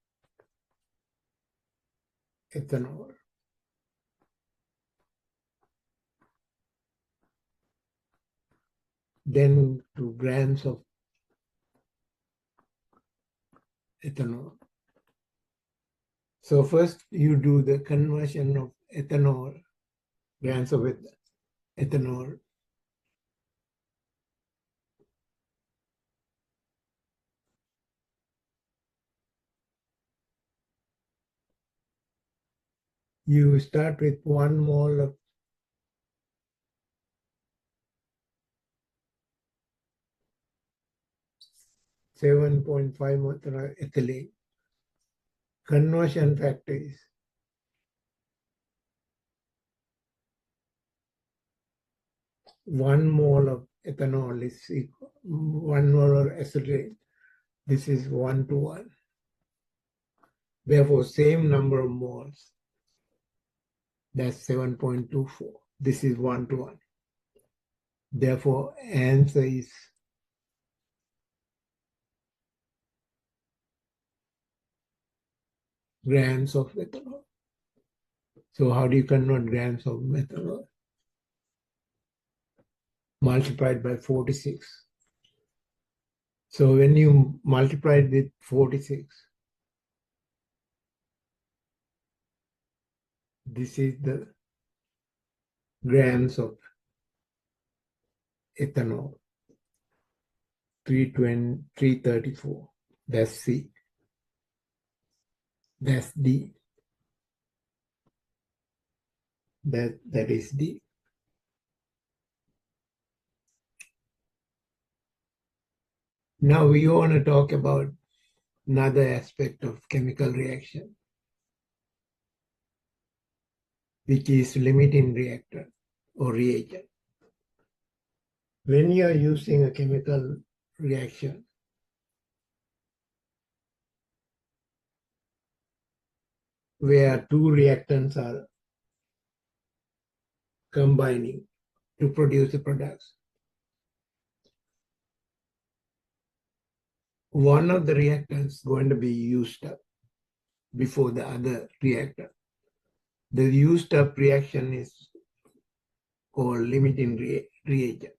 ethanol. Then to grams of ethanol. So first you do the conversion of ethanol, grams of ethanol. You start with 1 mole of (7.5) ethylene. Conversion factor is 1 mole of ethanol is equal 1 mole of acetylene. This is 1 to 1. Therefore, same number of moles. That's 7.24. This is 1 to 1. Therefore, answer is grams of ethanol. So how do you convert grams of methanol? Multiplied by 46. So when you multiply it with 46, this is the grams of ethanol, 334. That's C. That's D. That is D. Now we want to talk about another aspect of chemical reaction, which is limiting reactor or reagent. When you are using a chemical reaction, where 2 reactants are combining to produce the products, one of the reactants is going to be used up before the other reactor. The used up reaction is called limiting reagent.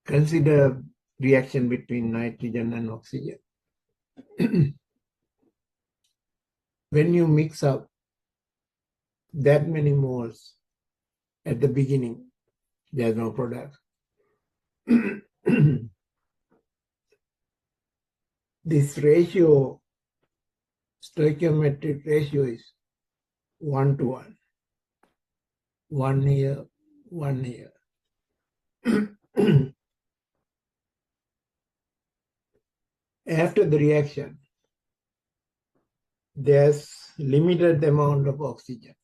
Consider reaction between nitrogen and oxygen. When you mix up that many moles at the beginning, there's no product. This ratio, stoichiometric ratio, is 1 to 1. 1 here, 1 here. After the reaction, there's limited amount of oxygen.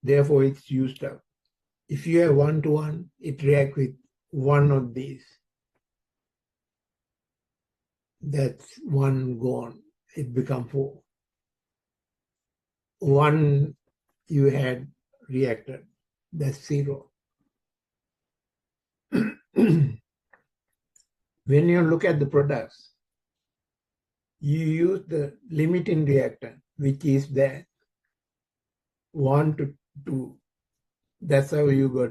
Therefore, it's used up. If you have 1 to 1, it reacts with one of these. That's 1 gone. It becomes 4. 1 you had reacted, that's 0. When you look at the products, you use the limiting reactant, which is that 1 to 2. That's how you got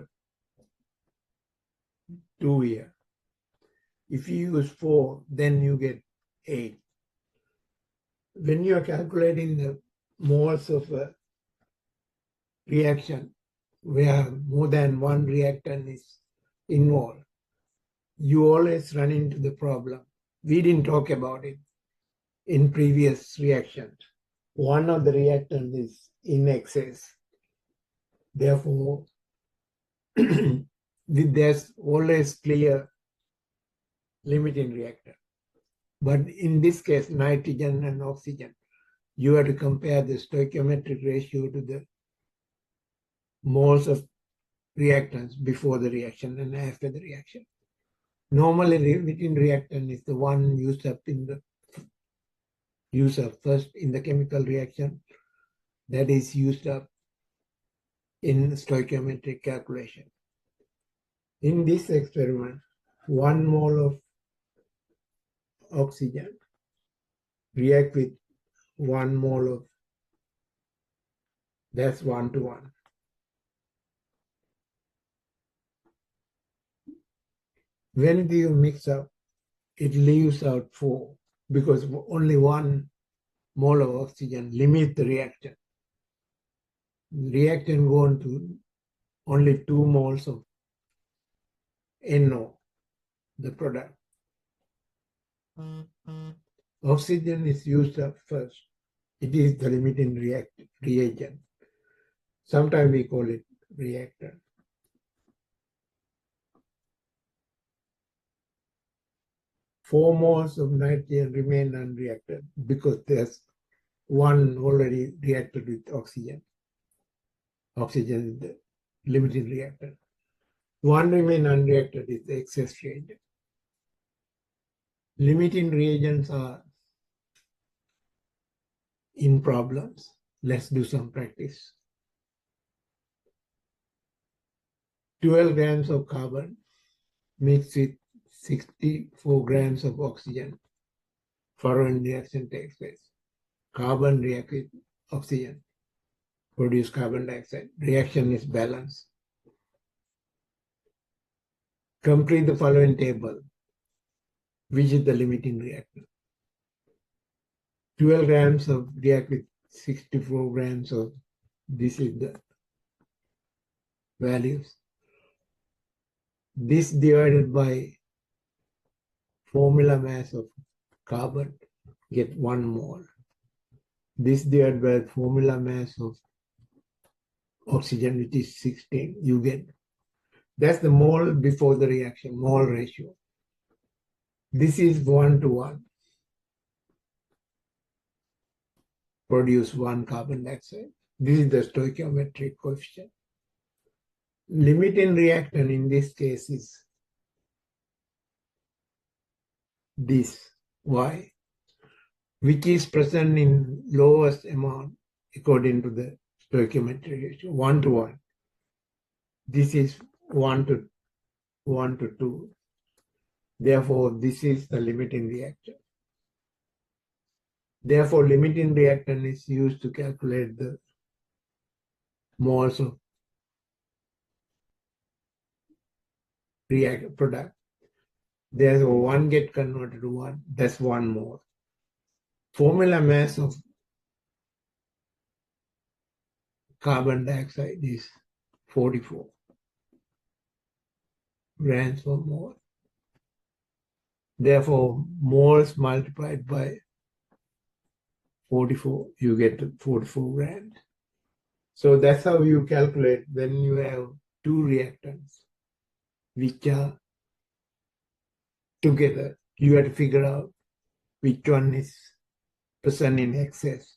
2 here. If you use 4, then you get 8. When you are calculating the moles of a reaction where more than one reactant is involved, you always run into the problem. We didn't talk about it in previous reactions. One of the reactants is in excess. Therefore, there's always clear limiting reactant. But in this case, nitrogen and oxygen, you have to compare the stoichiometric ratio to the moles of reactants before the reaction and after the reaction. Normally, limiting reactant is the one used up first in the chemical reaction that is used up in stoichiometric calculation. In this experiment, 1 mole of oxygen react with 1 mole of, that's 1 to 1. When you mix up, it leaves out 4 because only 1 mole of oxygen limits the reaction. Reactant go on to only 2 moles of NO, the product. Oxygen is used up first. It is the limiting reagent. Sometimes we call it reactant. Four moles of nitrogen remain unreacted because there's 1 already reacted with oxygen. Oxygen is the limiting reactant. 1 remain unreacted is the excess reagent. Limiting reagents are in problems. Let's do some practice. 12 grams of carbon mixed with 64 grams of oxygen. Following reaction takes place. Carbon reacts with oxygen, produce carbon dioxide. Reaction is balanced. Complete the following table, which is the limiting reactant. 12 grams of react with 64 grams of, this is the values. This divided by formula mass of carbon, get 1 mole. This divided by formula mass of oxygen, which is 16, you get. That's the mole before the reaction, mole ratio. This is 1 to 1. Produce 1 carbon dioxide. This is the stoichiometric coefficient. Limiting reactant in this case is this Y, which is present in lowest amount according to the stoichiometric ratio, 1 to 1. This is 1 to 2. Therefore, this is the limiting reactant. Therefore, limiting reactant is used to calculate the moles of product. There's 1 get converted to 1, that's 1 mole. Formula mass of carbon dioxide is 44 grams per mole. Therefore, moles multiplied by 44, you get 44 grams. So that's how you calculate when you have 2 reactants which are together. You have to figure out which one is present in excess.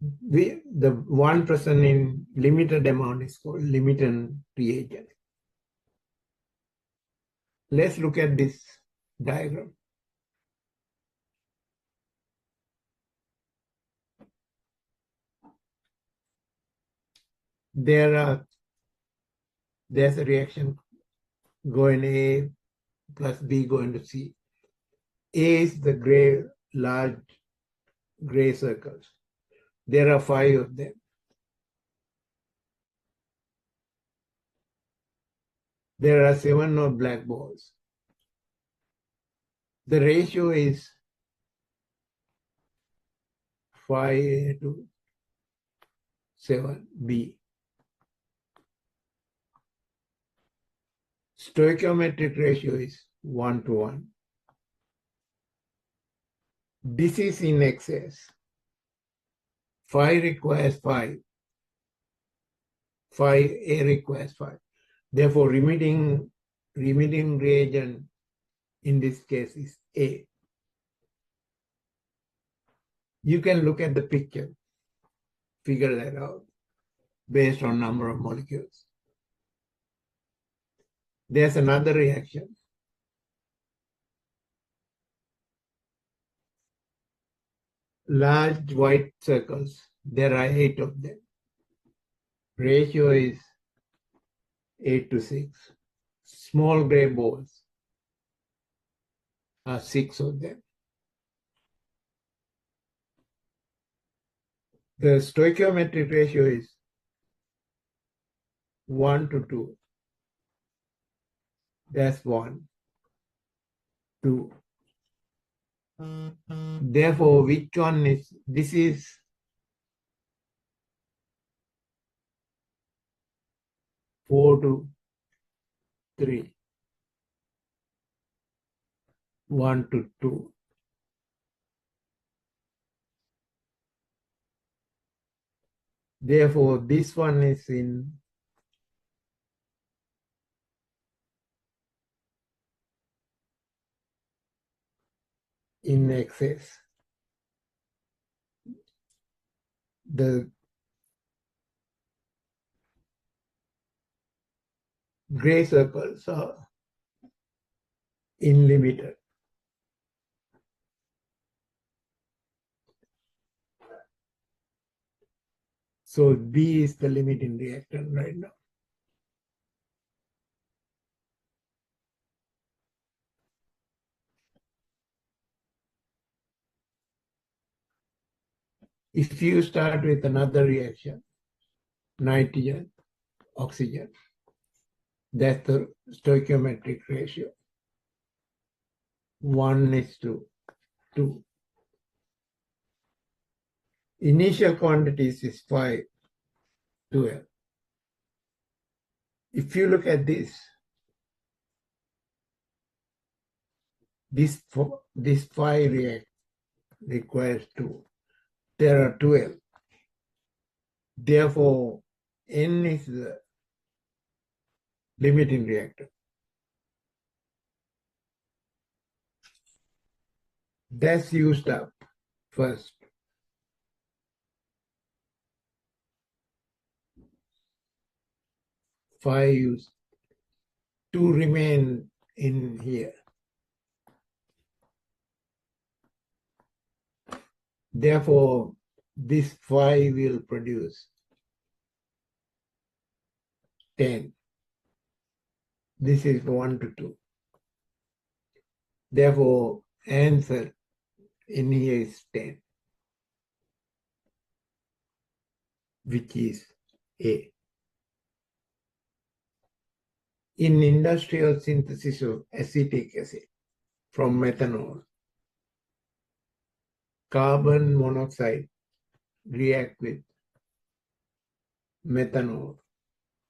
The one present in limited amount is called limiting reagent. Let's look at this diagram. there's a reaction going A plus B going to C. A is the large gray circles. There are 5 of them. There are 7 of black balls. The ratio is 5 to 7B. Stoichiometric ratio is 1 to 1. This is in excess. 5 requires 5. 5A requires 5. Therefore, remitting reagent in this case is A. You can look at the picture, figure that out based on number of molecules. There's another reaction. Large white circles, there are 8 of them. Ratio is 8 to 6. Small gray balls are 6 of them. The stoichiometric ratio is 1 to 2. That's 1, 2. Therefore, which one is, this is 4 to 3, 1 to 2. Therefore, this one is in excess. The gray circles are unlimited. So B is the limiting reactant right now. If you start with another reaction, nitrogen, oxygen, that's the stoichiometric ratio. 1 is to 2. Initial quantities is 5, 12. If you look at this 5 requires 2. There are 12. Therefore, N is the limiting reactant. That's used up first. 5 used. 2 remain in here. Therefore, this 5 will produce 10. This is 1 to 2. Therefore, answer in here is 10, which is A. In industrial synthesis of acetic acid from methanol, carbon monoxide react with methanol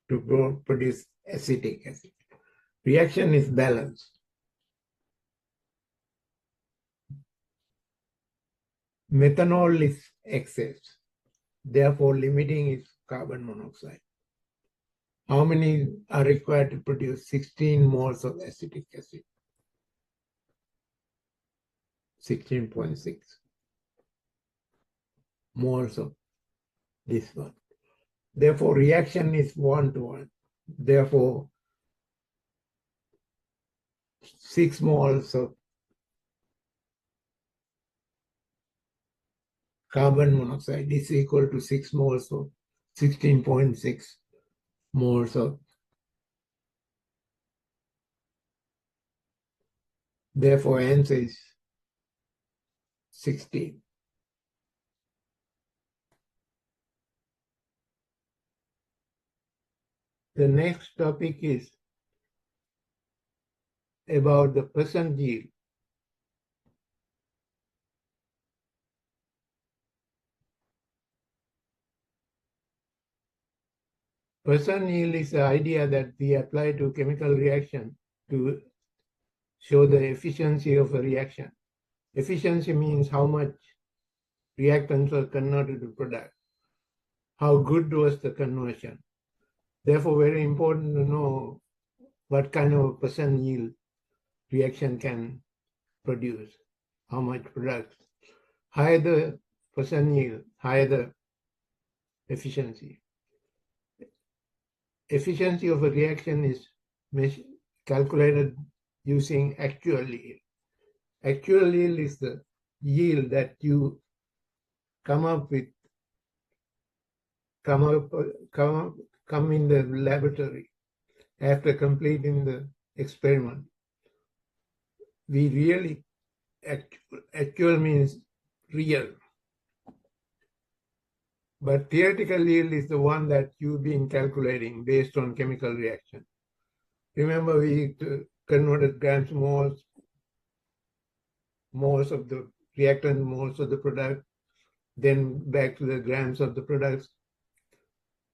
to produce acetic acid. Reaction is balanced. Methanol is excess. Therefore, limiting is carbon monoxide. How many are required to produce 16 moles of acetic acid? 16.6 moles of this one. Therefore, reaction is 1 to 1. Therefore, 6 moles of carbon monoxide is equal to 6 moles of 16.6 moles of. Therefore, answer is 16. The next topic is about the percent yield. Percent yield is the idea that we apply to chemical reaction to show the efficiency of a reaction. Efficiency means how much reactants were converted to product. How good was the conversion? Therefore, very important to know what kind of percent yield reaction can produce, how much product. Higher the percent yield, higher the efficiency. Efficiency of a reaction is calculated using actual yield. Actual yield is the yield that you come in the laboratory after completing the experiment. We really, actual means real. But theoretical yield is the one that you've been calculating based on chemical reaction. Remember, we converted grams, moles of the reactant, moles of the product, then back to the grams of the products.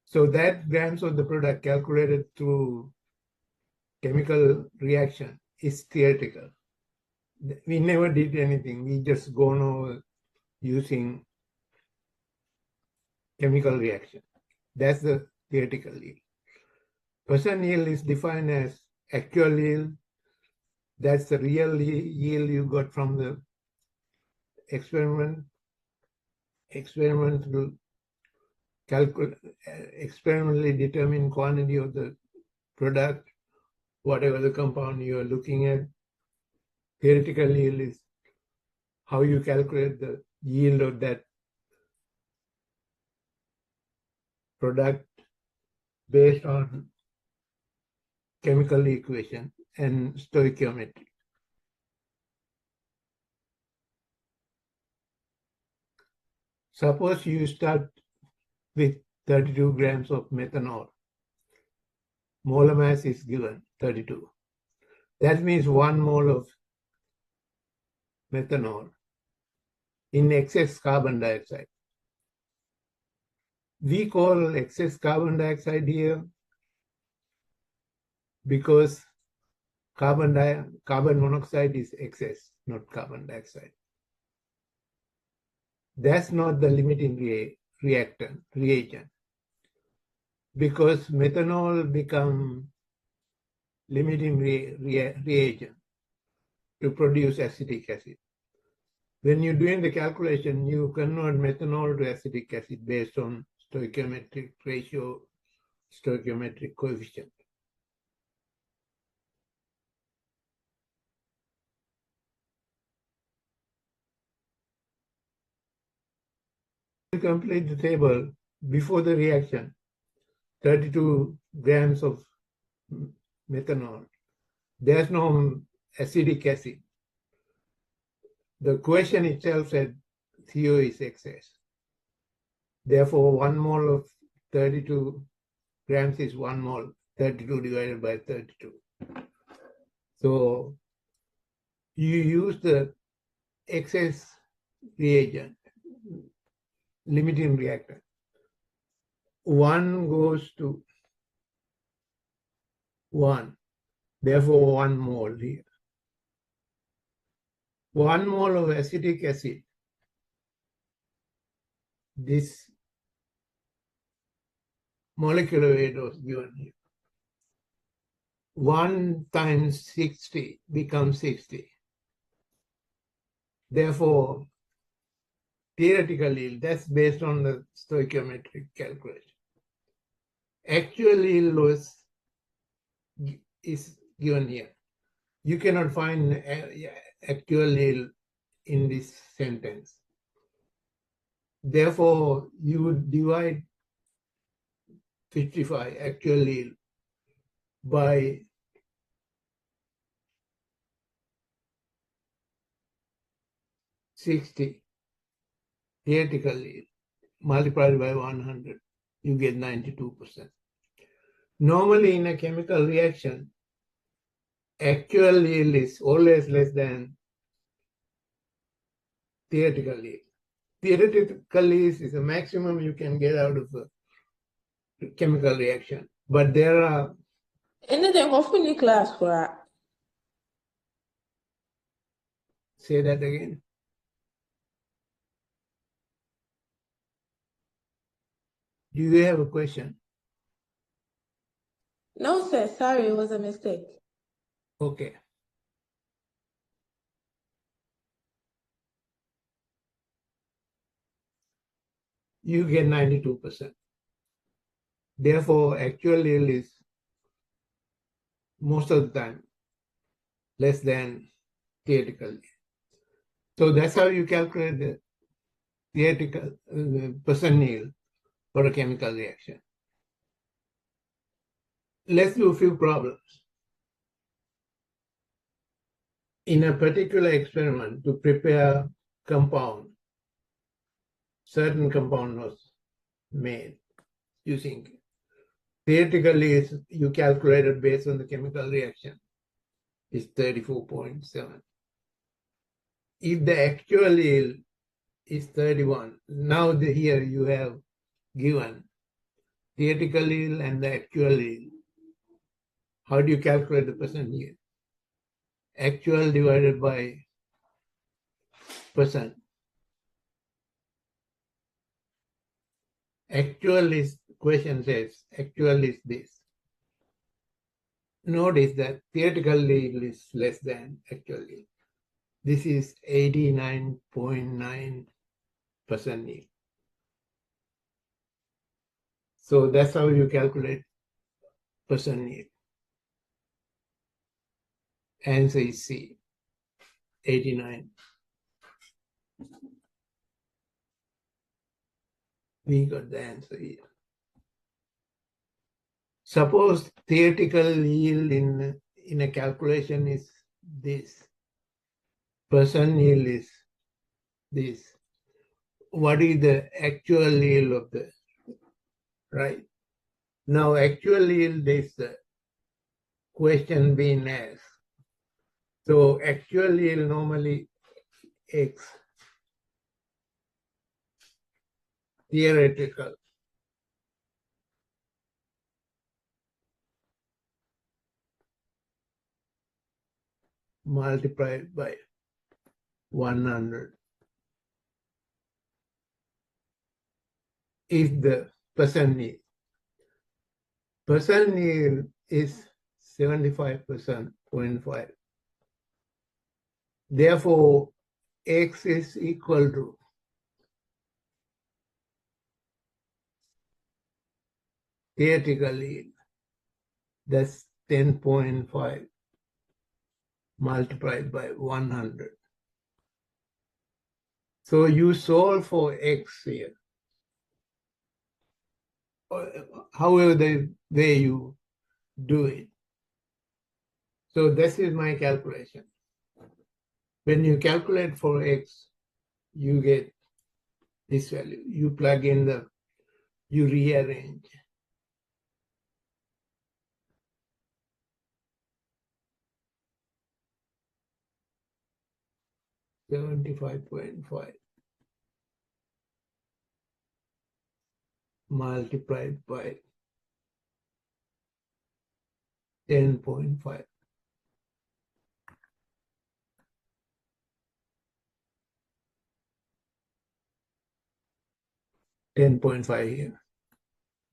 So that grams of the product calculated through chemical reaction is theoretical. We never did anything. We just gone over using chemical reaction. That's the theoretical yield. Percent yield is defined as actual yield. That's the real yield you got from the experimentally determined quantity of the product, whatever the compound you are looking at. Theoretical yield is how you calculate the yield of that product based on chemical equation and stoichiometry. Suppose you start with 32 grams of methanol. Molar mass is given 32. That means 1 mole of methanol in excess carbon dioxide. We call excess carbon dioxide here because carbon monoxide is excess, not carbon dioxide. That's not the limiting reagent, because methanol become limiting reagent to produce acetic acid. When you're doing the calculation, you convert methanol to acetic acid based on stoichiometric ratio, stoichiometric coefficient. To complete the table, before the reaction, 32 grams of methanol. There's no acetic acid. The question itself said CO is excess. Therefore, 1 mole of 32 grams is 1 mole, 32 divided by 32. So you use the excess reagent, limiting reactant. 1 goes to 1, therefore 1 mole here. 1 mole of acetic acid, this molecular weight was given here. 1 times 60 becomes 60. Therefore, theoretical yield, that's based on the stoichiometric calculation. Actual yield is given here. You cannot find actual yield in this sentence. Therefore, you would divide 55 actual yield by 60 theoretical yield multiplied by 100, you get 92%. Normally in a chemical reaction, actual yield is always less than theoretical yield. Theoretical yield is the maximum you can get out of a chemical reaction. But there are Anything of any class for say that again. Do you have a question? No, sir. Sorry, it was a mistake. Okay. You get 92%. Therefore, actual yield is most of the time less than theoretical yield. So that's how you calculate the theoretical percent yield for a chemical reaction. Let's do a few problems. In a particular experiment to prepare compound, certain compound was made using theoretically you calculated based on the chemical reaction is 34.7. If the actual yield is 31, now here you have given theoretical yield and the actual yield. How do you calculate the percent yield? Actual divided by percent. Actual is, question says, actual is this. Notice that theoretical yield is less than actual yield. This is 89.9% yield. So that's how you calculate percent yield. Answer is C, 89. We got the answer here. Suppose theoretical yield in a calculation is this. Percent yield is this. What is the actual yield of the, right? Now actual yield is the question being asked. So actual yield normally X. Theoretical. Multiplied by 100. If the percent yield. Percent yield is 75%, 0.5. Therefore, X is equal to theoretical yield. That's 10.5 multiplied by 100. So you solve for X here. However the way you do it. So this is my calculation. When you calculate for X, you get this value. You plug in you rearrange. $75.5 multiplied by 10.5. $10.5 here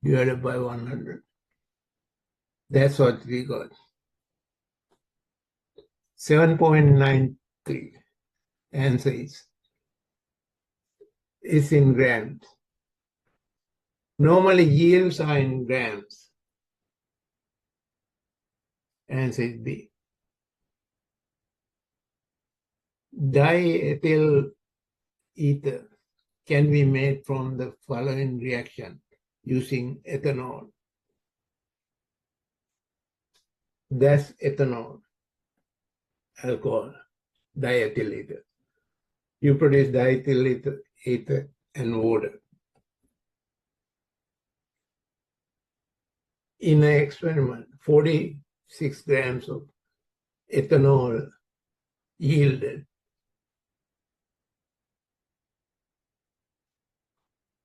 divided by 100. That's what we got. 7.93. Answer is in grams. Normally yields are in grams. Answer is B. Diethyl ether can be made from the following reaction using ethanol. That's ethanol, alcohol, diethyl ether. You produce diethyl ether and water. In an experiment, 46 grams of ethanol yielded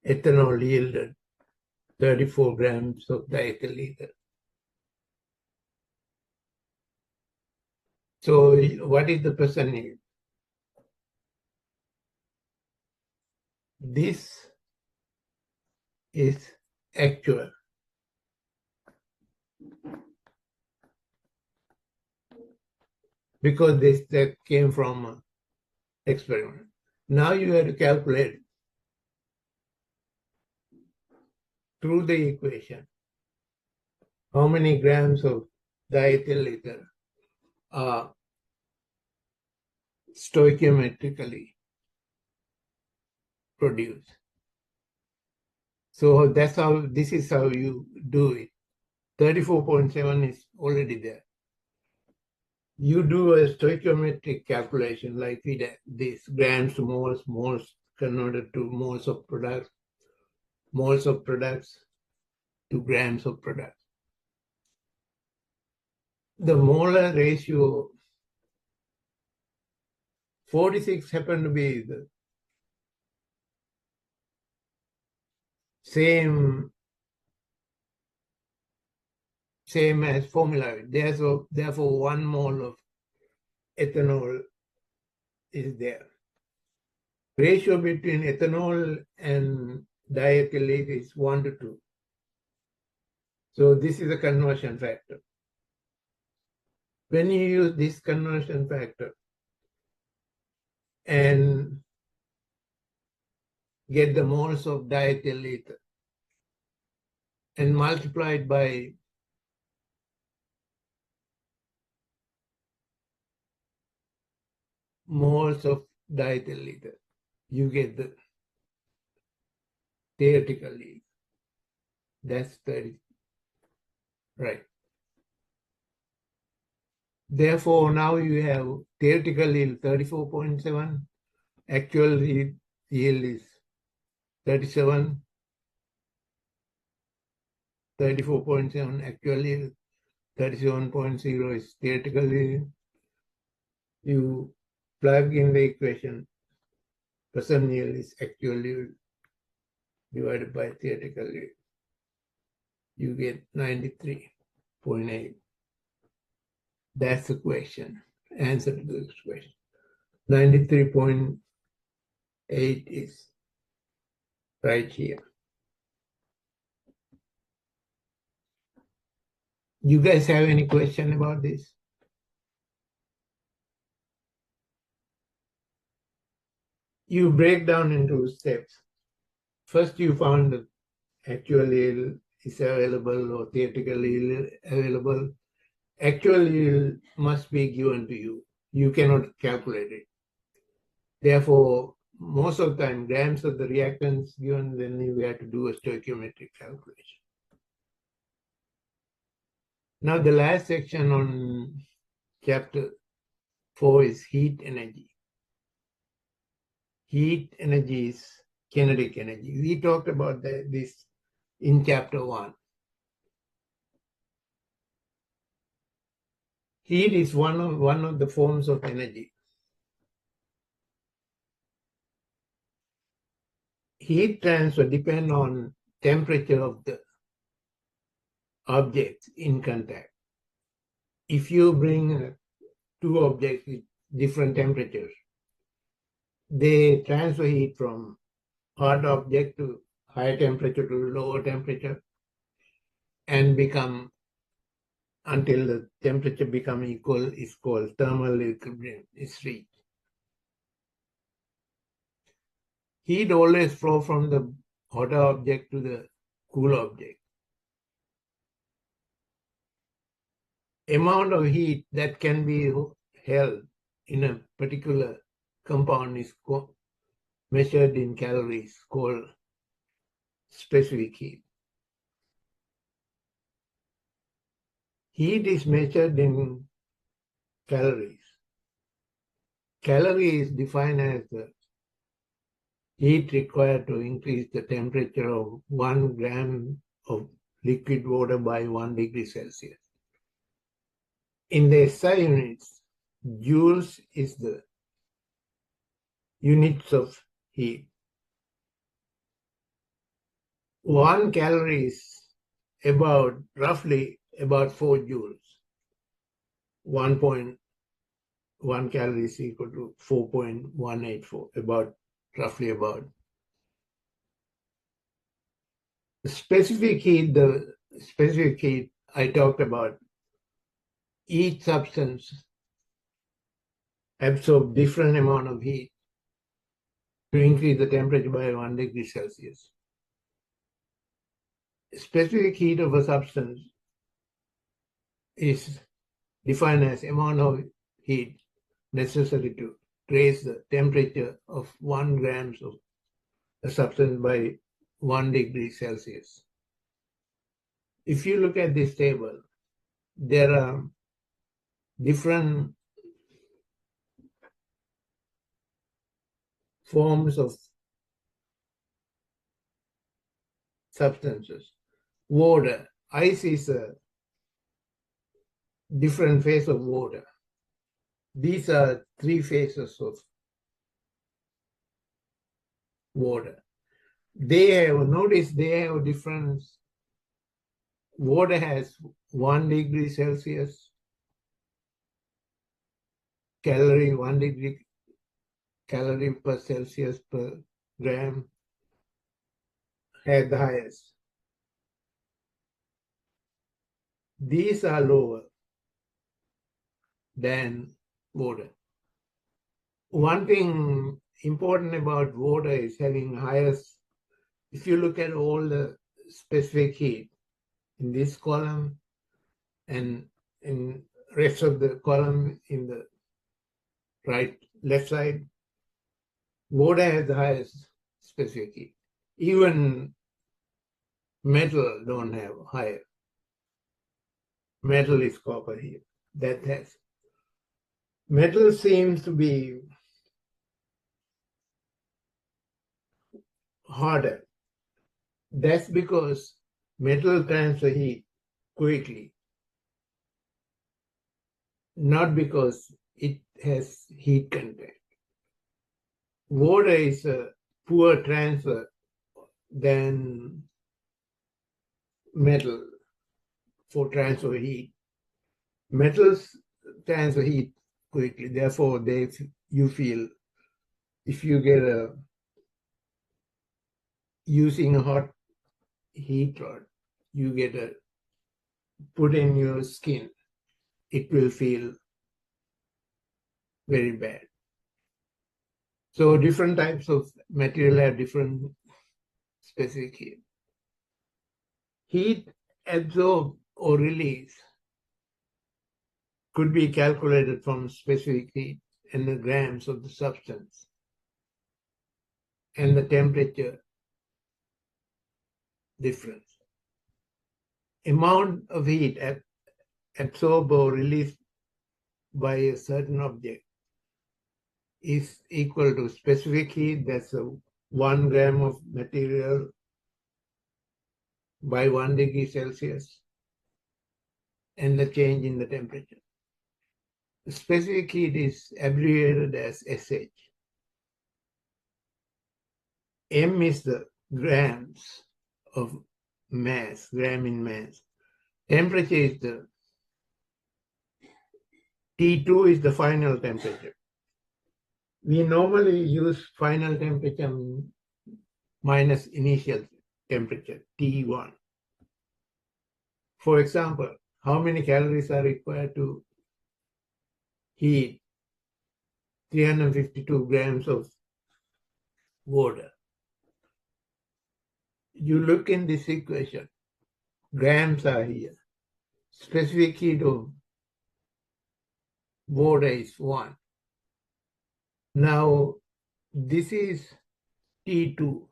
34 grams of diethyl ether. So what is the percentage? This is actual. Because that came from an experiment. Now you have to calculate through the equation how many grams of diethyl ether are stoichiometrically produced. So this is how you do it. 34.7 is already there. You do a stoichiometric calculation like this grams to moles converted to moles of products to grams of products. The molar ratio 46 happened to be the same as formula. Therefore, 1 mole of ethanol is there. Ratio between ethanol and diethyl ether is 1 to 2. So this is a conversion factor. When you use this conversion factor and get the moles of diethyl ether and multiply it by moles of diethyl ether, you get the theoretical yield. That's 30, right. Therefore, now you have theoretical yield 34.7, actual yield is 37, 34.7, actual yield 37.0 is theoretical yield. You plug in the equation, percent yield is actual yield divided by theoretical yield. You get 93.8. That's the question, answer to this question. 93.8 is right here. You guys have any question about this? You break down into steps. First, you found the actual yield is available or theoretical yield available. Actual yield must be given to you. You cannot calculate it. Therefore, most of the time, grams of the reactants given, then you have to do a stoichiometric calculation. Now, the last section on chapter 4 is heat energy. Heat energy is kinetic energy. We talked about this in chapter 1. Heat is one of the forms of energy. Heat transfer depends on temperature of the objects in contact. If you bring two objects with different temperatures, they transfer heat from hot object to higher temperature to lower temperature and become until the temperature become equal is called thermal equilibrium is reached. Heat always flow from the hotter object to the cool object. Amount of heat that can be held in a particular compound is measured in calories, called specific heat. Heat is measured in calories. Calorie is defined as the heat required to increase the temperature of 1 gram of liquid water by 1 degree Celsius. In the SI units, joules is the units of heat. 1 calorie is roughly about 4 joules. 1.1 calorie is equal to 4.184, roughly about. The specific heat I talked about, each substance absorbs different amount of heat to increase the temperature by 1 degree Celsius. Specific heat of a substance is defined as amount of heat necessary to raise the temperature of 1 gram of a substance by 1 degree Celsius. If you look at this table, there are different forms of substances. Water, ice is a different phase of water. These are 3 phases of water. Notice they have difference. Water has 1 degree Celsius, calorie, 1 degree calorie per Celsius per gram, had the highest. These are lower than water. One thing important about water is having highest. If you look at all the specific heat in this column and in rest of the column in the left side, water has the highest specific heat. Even metal don't have higher. Metal is copper here. That has. Metal seems to be harder. That's because metal transfer heat quickly, not because it has heat content. Water is a poor transfer than metal for transfer heat. Metals transfer heat quickly, therefore you feel if you get using a hot heat rod, you get put in your skin, it will feel very bad. So different types of material have different specific heat. Heat absorbed or released could be calculated from specific heat and the grams of the substance and the temperature difference. Amount of heat absorbed or released by a certain object is equal to specific heat, that's 1 gram of material by 1 degree Celsius, and the change in the temperature. The specific heat is abbreviated as SH. M is the grams of mass, gram in mass. Temperature is T2 is the final temperature. We normally use final temperature minus initial temperature, T1. For example, how many calories are required to heat 352 grams of water? You look in this equation, grams are here. Specific heat of water is 1. Now, this is T2,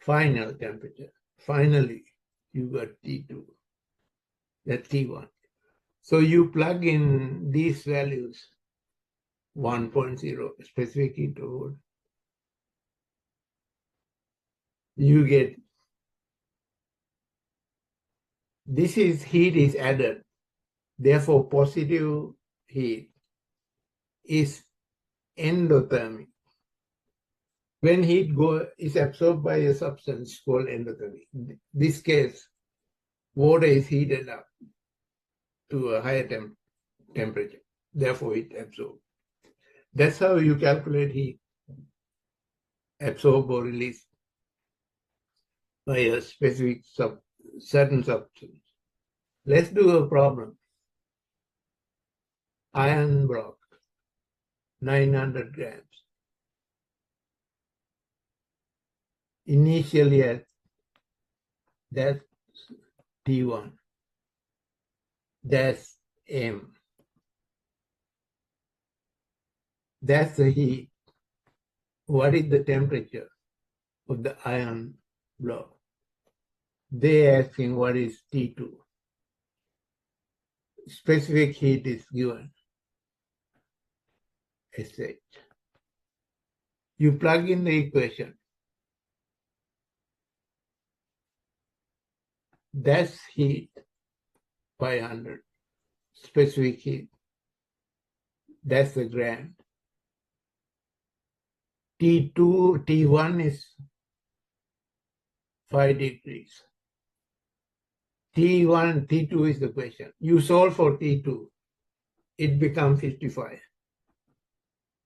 final temperature. Finally, you got T2. That's T1. So you plug in these values, 1.0 specific heat of water, you get, this is heat is added. Therefore, positive heat is endothermic. When heat is absorbed by a substance called endothermic. In this case, water is heated up to a higher temperature. Therefore, it absorbs. That's how you calculate heat, absorb or release by a specific certain substance. Let's do a problem. Iron block, 900 grams. Initially, that's T1. That's M. That's the heat. What is the temperature of the iron block? They're asking what is T2. Specific heat is given, SH. You plug in the equation. That's heat, 500. Specific heat. That's the gram. T2, T1 is 5 degrees. T1, T2 is the question. You solve for T2, it becomes 55.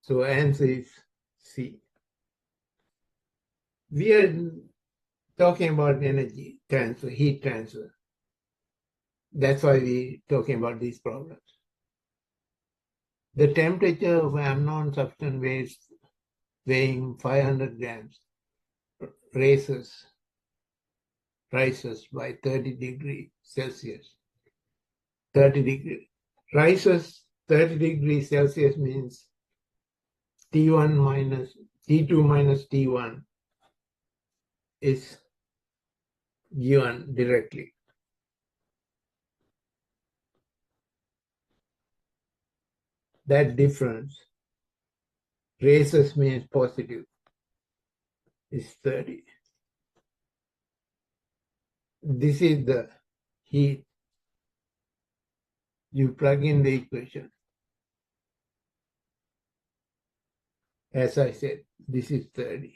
So answer is C. We are talking about energy transfer, heat transfer. That's why we're talking about these problems. The temperature of an unknown substance weighing 500 grams rises by 30 degrees Celsius. 30 degrees. Rises 30 degrees Celsius means T2 minus T1 is given directly. That difference, raises means positive, is 30. This is the heat. You plug in the equation. As I said, this is 30.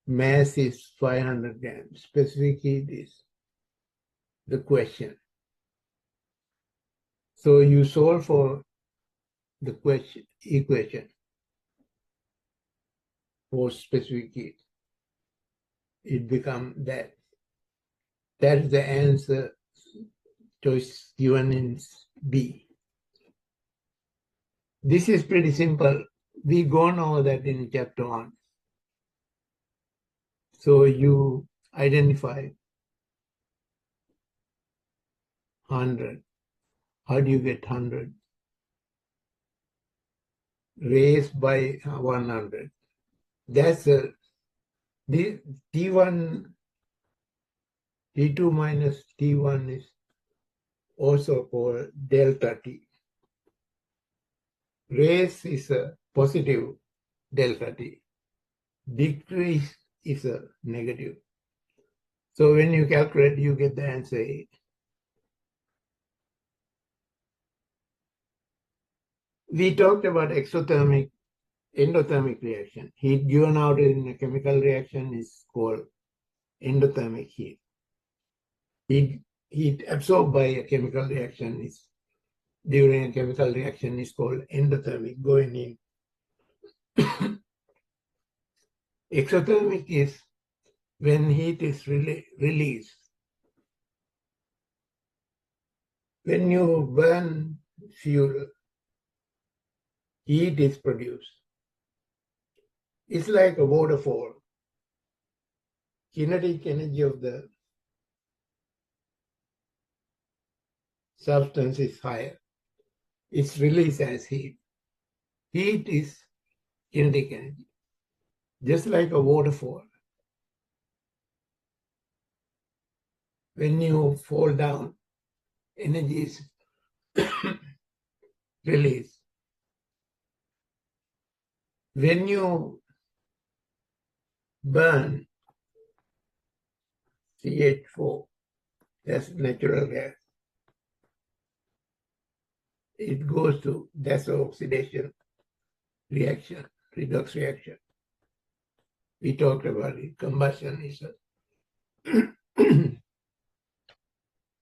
Mass is 500 grams. Specific heat is the question. So you solve for the equation for specific heat. It becomes that. That's the answer choice given in B. This is pretty simple. We gone over that in chapter 1. So you identify 100. How do you get 100? Raised by 100. That's the T1, T2 minus T1 is also called delta T. Raise is a positive delta T. Decrease is a negative. So when you calculate, you get the answer 8. We talked about exothermic, endothermic reaction. Heat given out in a chemical reaction is called endothermic heat. Heat absorbed by a chemical reaction during a chemical reaction is called endothermic, going in. Exothermic is when heat is released. When you burn fuel, heat is produced. It's like a waterfall. Kinetic energy of the substance is higher. It's released as heat. Heat is kinetic energy, just like a waterfall. When you fall down, energy is released. When you burn CH4, that's natural gas, it goes to, that's an oxidation reaction, redox reaction. We talked about it. Combustion is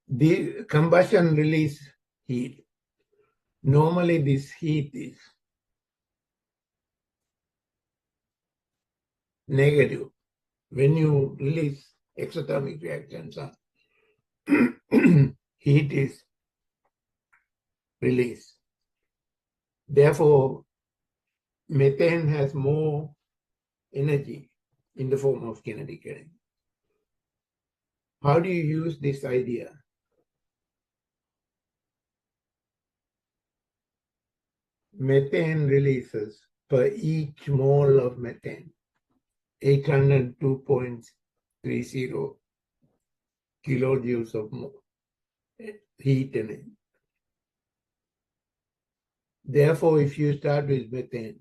the combustion release heat. Normally this heat is negative. When you release exothermic reactions, heat is released. Therefore, methane has more energy in the form of kinetic energy. How do you use this idea? Methane releases per each mole of methane 802.30 kilojoules of heat energy. Therefore, if you start with methane,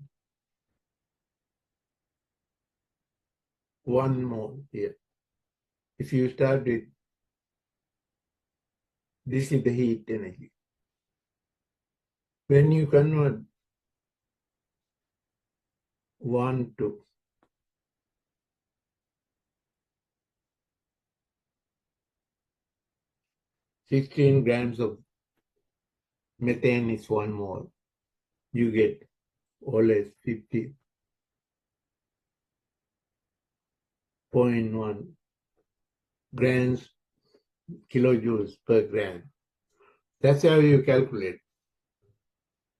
1 mole here. If you start with, this is the heat energy. When you convert 1 to 16 grams of methane is 1 mole, you get always 50.1 grams kilojoules per gram. That's how you calculate.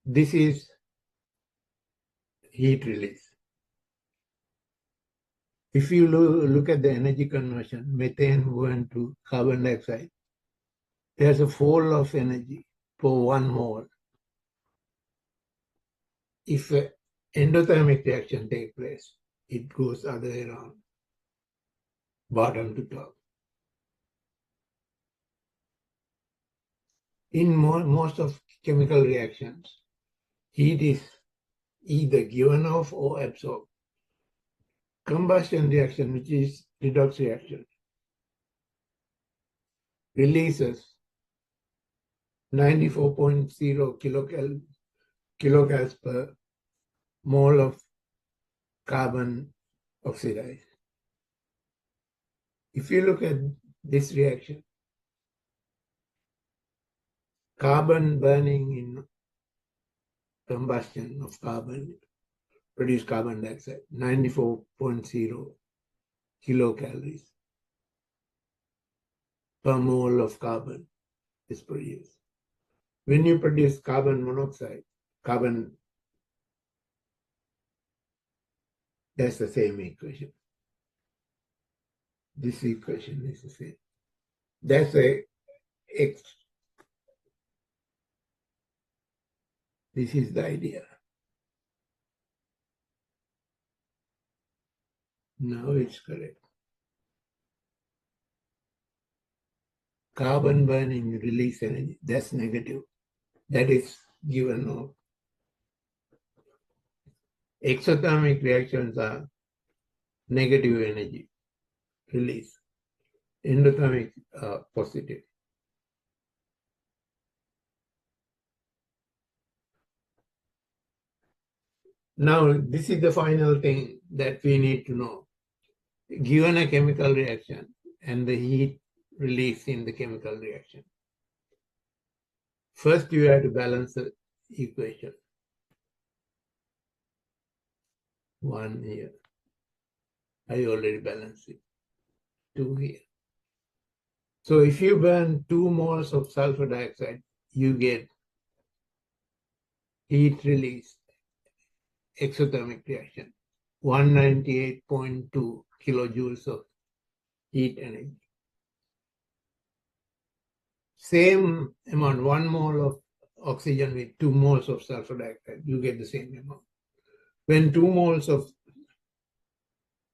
This is heat release. If you look at the energy conversion, methane went to carbon dioxide, there's a fall of energy for 1 mole. If an endothermic reaction takes place, it goes other way around, bottom to top. In most of chemical reactions, heat is either given off or absorbed. Combustion reaction, which is redox reaction, releases 94.0 kilocals per mole of carbon oxidized. If you look at this reaction, carbon burning in combustion of carbon produce carbon dioxide, 94.0 kilocalories per mole of carbon is produced. When you produce carbon monoxide, that's the same equation. This equation is the same. That's a X. This is the idea. Now it's correct. Carbon burning release energy, that's negative. That is given off. Exothermic reactions are negative energy release. Endothermic are positive. Now, this is the final thing that we need to know. Given a chemical reaction and the heat release in the chemical reaction, first you have to balance the equation. 1 here. I already balanced it. 2 here. So if you burn 2 moles of sulfur dioxide, you get heat release, exothermic reaction, 198.2 kilojoules of heat energy. Same amount, 1 mole of oxygen with 2 moles of sulfur dioxide, you get the same amount. When 2 moles of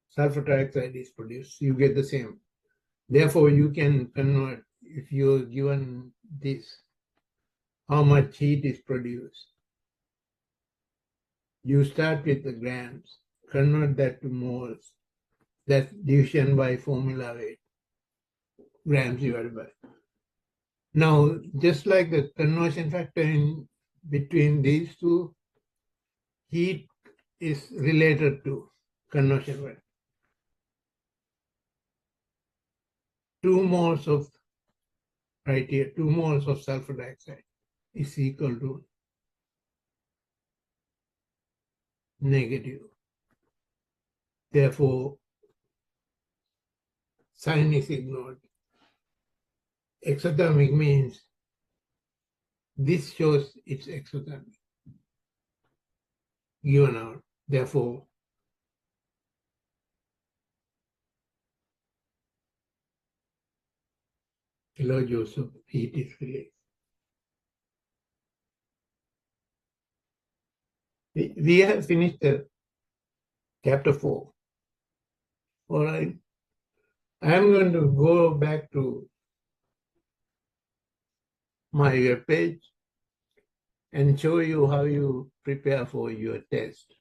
sulfur dioxide is produced, you get the same. Therefore, you can convert, if you're given this, how much heat is produced. You start with the grams, convert that to moles. That's division by formula rate, grams divided by. Now, just like the conversion factor in between these two, heat is related to conversion factor. 2 moles of, right here, 2 moles of sulfur dioxide is equal to negative. Therefore, sign is ignored. Exothermic means this shows it's exothermic, given out. Therefore, kilojoules of heat is released. We have finished chapter 4. All right. I'm going to go back to my web page and show you how you prepare for your test.